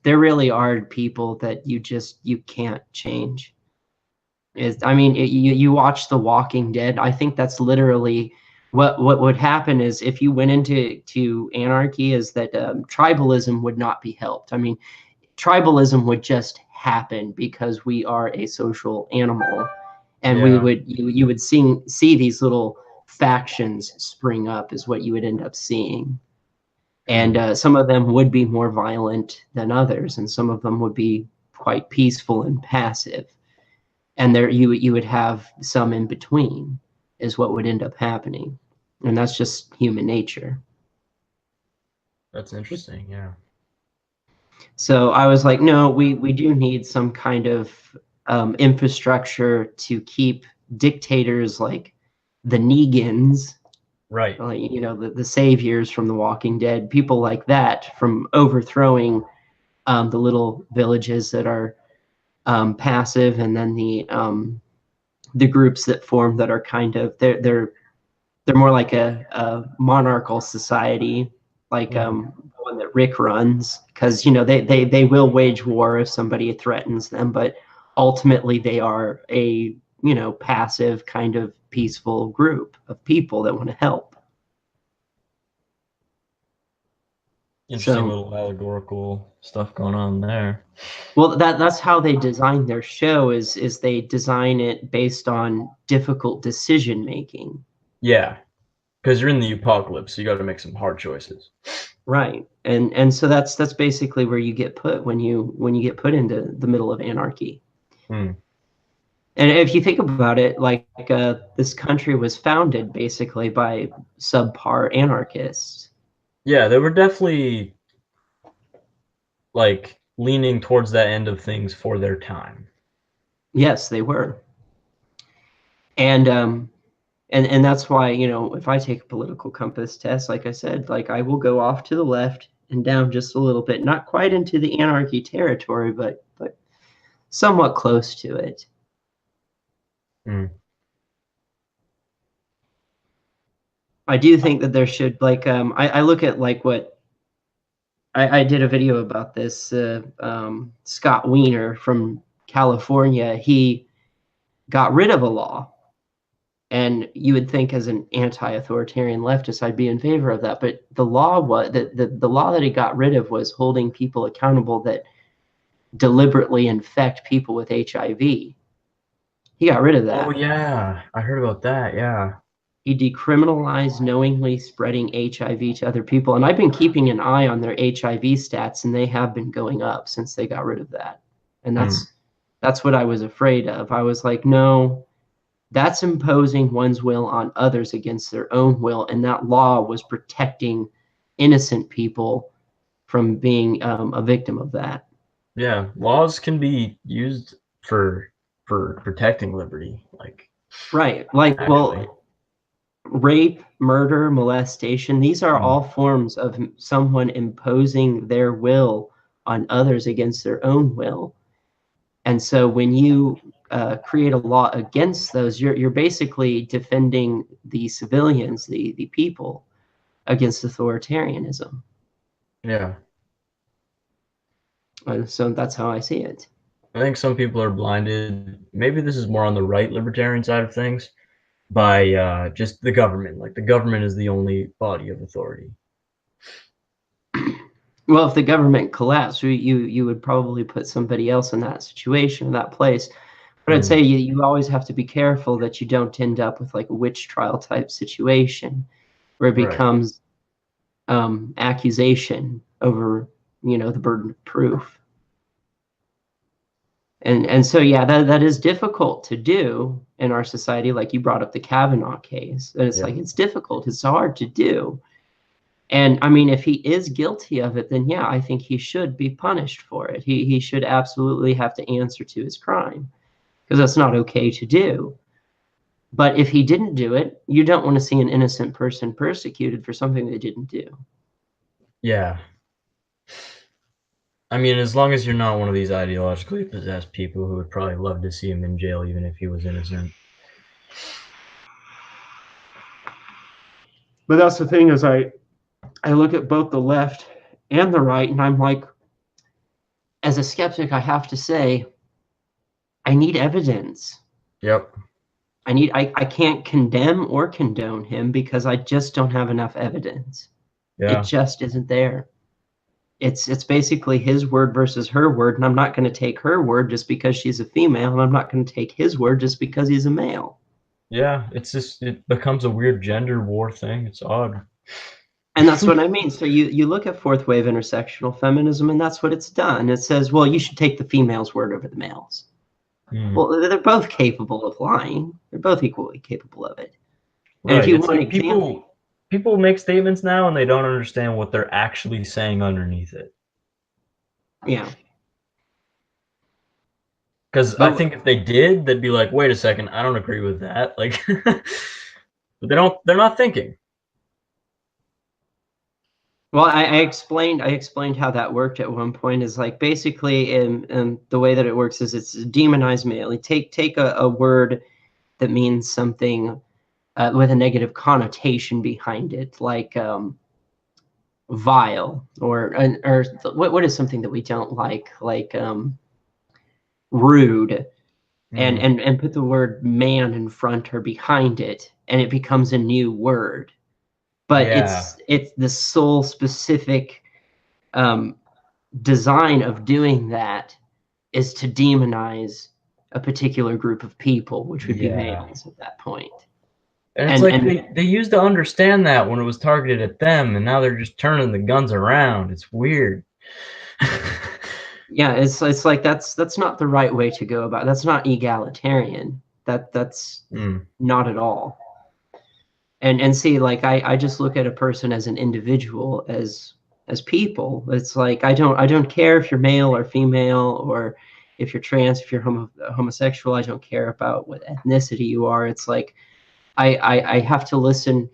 really are people that you can't change. I mean, you watch The Walking Dead. I think that's literally what would happen is if you went into anarchy, is that tribalism would not be helped. I mean, tribalism would just happen because we are a social animal, and we Yeah, would you would see these little factions spring up is what you would end up seeing. And mm. some of them would be more violent than others, and some of them would be quite peaceful and passive, and there you would have some in between is what would end up happening, and that's just human nature. That's interesting. Yeah, So I was like, no, we do need some kind of infrastructure to keep dictators like the Negans, right. like the saviors from The Walking Dead, people like that from overthrowing the little villages that are passive, and then the groups that form that are kind of they're more like a monarchical society, like Mm. the one that Rick runs, because they will wage war if somebody threatens them, but ultimately they are a passive kind of peaceful group of people that want to help. Interesting So, little allegorical stuff going on there. well, that's how they design their show is they design it based on difficult decision making. Yeah, because you're in the apocalypse, so you got to make some hard choices. Right. And so that's basically where you get put when you get put into the middle of anarchy. Mm. And if you think about it, like this country was founded basically by subpar anarchists. Yeah, they were definitely like leaning towards that end of things for their time. Yes, they were. And that's why, if I take a political compass test, like I said, like I will go off to the left and down just a little bit, not quite into the anarchy territory, but somewhat close to it. Mm. I do think that there should like I look at like what I did a video about this. Scott Wiener from California, he got rid of a law, and you would think as an anti-authoritarian leftist, I'd be in favor of that. But the law was the law that he got rid of was holding people accountable that deliberately infect people with HIV. He got rid of Oh that. yeah, I heard about that. Yeah. He decriminalized knowingly spreading HIV to other people. And I've been keeping an eye on their HIV stats, and they have been going up since they got rid of that. And Mm. that's what I was afraid of. I was like, no, that's imposing one's will on others against their own will. And that law was protecting innocent people from being a victim of that. Yeah, laws can be used for protecting liberty, like Right. Like, actually. well, rape, murder, molestation, these are Mm. all forms of someone imposing their will on others against their own will. And so when you create a law against those, you're basically defending the civilians, the people, against authoritarianism. Yeah. So that's how I see it. I think some people are blinded. Maybe this is more on the right libertarian side of things by just the government. Like the government is the only body of authority. Well, if the government collapsed, you would probably put somebody else in that situation, in that place. But I'd say you always have to be careful that you don't end up with like a witch trial type situation where it Right. becomes accusation over, the burden of proof. And so yeah, that is difficult to do in our society. Like you brought up the Kavanaugh case, and it's Yeah. like it's difficult, it's hard to do. And I mean, if he is guilty of it, then yeah, I think he should be punished for it. He should absolutely have to answer to his crime, because that's not okay to do. But if he didn't do it, you don't want to see an innocent person persecuted for something they didn't do. Yeah. I mean, as long as you're not one of these ideologically possessed people who would probably love to see him in jail even if he was innocent. But that's the thing is I look at both the left and the right, and I'm like, as a skeptic, I have to say, I need evidence. Yep. I can't condemn or condone him because I just don't have enough evidence. It Yeah. just isn't there. It's basically his word versus her word, and I'm not going to take her word just because she's a female, and I'm not going to take his word just because he's a male. Yeah. It's just, it becomes a weird gender war thing. It's odd. And that's what I mean. So you look at fourth wave intersectional feminism, and that's what it's done. It says, well, you should take the female's word over the male's. Well, they're both capable of lying. They're both equally capable of it. And if Right. you It's want like example, people make statements now and they don't understand what they're actually saying underneath it. yeah. Because I But think if they did, they'd be like, wait a second, I don't agree with that. Like, but they're not thinking. well, I explained how that worked at one point. Is like basically in the way that it works is it's demonized male. You take a word that means something with a negative connotation behind it, like vile or what is something that we don't like rude, and put the word man in front or behind it, and it becomes a new word. But Yeah. it's the sole specific um, design of doing that is to demonize a particular group of people, which would be Yeah. males at that point. And it's like And they used to understand that when it was targeted at them, and now they're just turning the guns around. It's weird. yeah, it's like that's not the right way to go about it. That's not egalitarian. That's not at all. And see, like I just look at a person as an individual, as people. It's like I don't care if you're male or female, or if you're trans, if you're homosexual. I don't care about what ethnicity you are. It's like I have to listen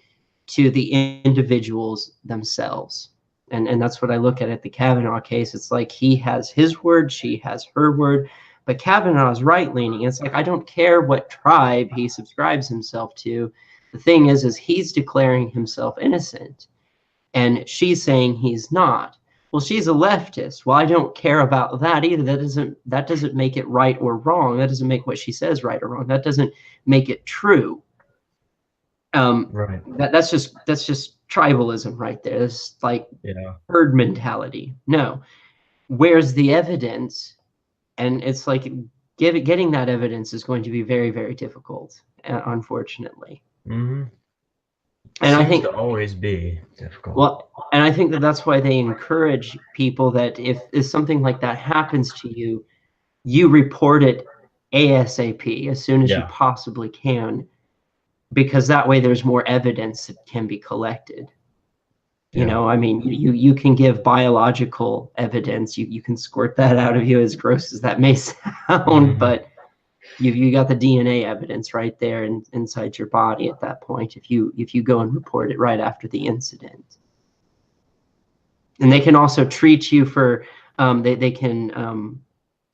to the individuals themselves. And that's what I look at the Kavanaugh case. It's like he has his word, she has her word, but Kavanaugh's right leaning. It's like I don't care what tribe he subscribes himself to. The thing is he's declaring himself innocent, and she's saying he's not. Well, she's a leftist. Well, I don't care about that either. That doesn't make it right or wrong. That doesn't make what she says right or wrong. That doesn't make it true. Right. That's just tribalism right there. It's like Yeah. herd mentality. No, where's the evidence? And it's like getting that evidence is going to be very, very difficult, unfortunately. Mm-hmm. And I Seems think, to always be difficult. well, and I think that that's why they encourage people that if something like that happens to you, you report it ASAP, as soon as you Yeah. possibly can, because that way there's more evidence that can be collected. Yeah. I mean, you can give biological evidence. You can squirt that out of you, as gross as that may sound, but you got the DNA evidence right there inside your body at that point. If you go and report it right after the incident, and they can also treat you for they can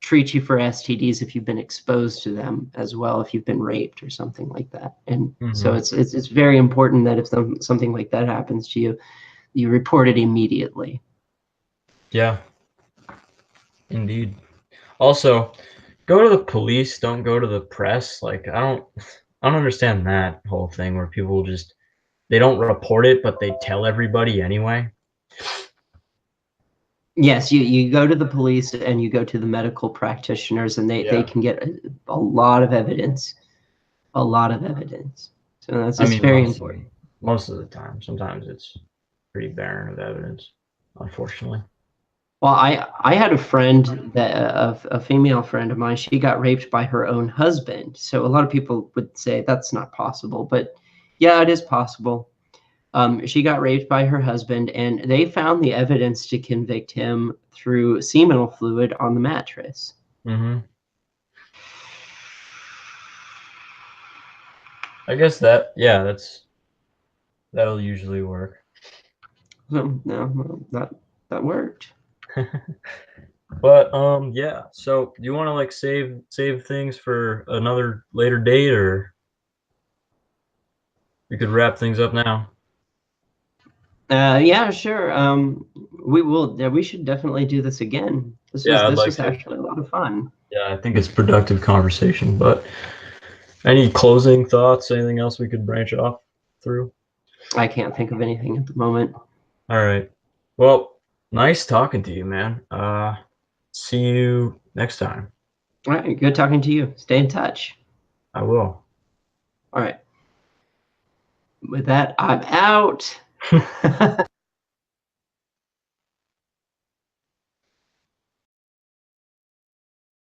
treat you for STDs if you've been exposed to them as well, if you've been raped or something like that. And so it's very important that if something like that happens to you, you report it immediately. Yeah. Indeed. Also, go to the police, don't go to the press. Like I don't understand that whole thing where people just they don't report it, but they tell everybody anyway. Yes, you go to the police and you go to the medical practitioners, and they Yeah. can get a lot of evidence, a lot of evidence. So that's I it's mean, very important. most of the time. Sometimes it's pretty barren of evidence, unfortunately. Well, I had a friend that a female friend of mine. She got raped by her own husband. So a lot of people would say that's not possible, but yeah, it is possible. She got raped by her husband, and they found the evidence to convict him through seminal fluid on the mattress. Hmm. I guess that, yeah, that'll usually work. So, no, well, that worked. But yeah. So do you want to like save things for another later date, or we could wrap things up now? Yeah, sure. We will. Yeah, we should definitely do this again. Yeah, I'd This like was to. actually a lot of fun. Yeah, I think it's productive conversation. But any closing thoughts? Anything else we could branch off through? I can't think of anything at the moment. All right. Well, nice talking to you, man. See you next time. All right, good talking to you. Stay in touch. I will. All right. With that, I'm out.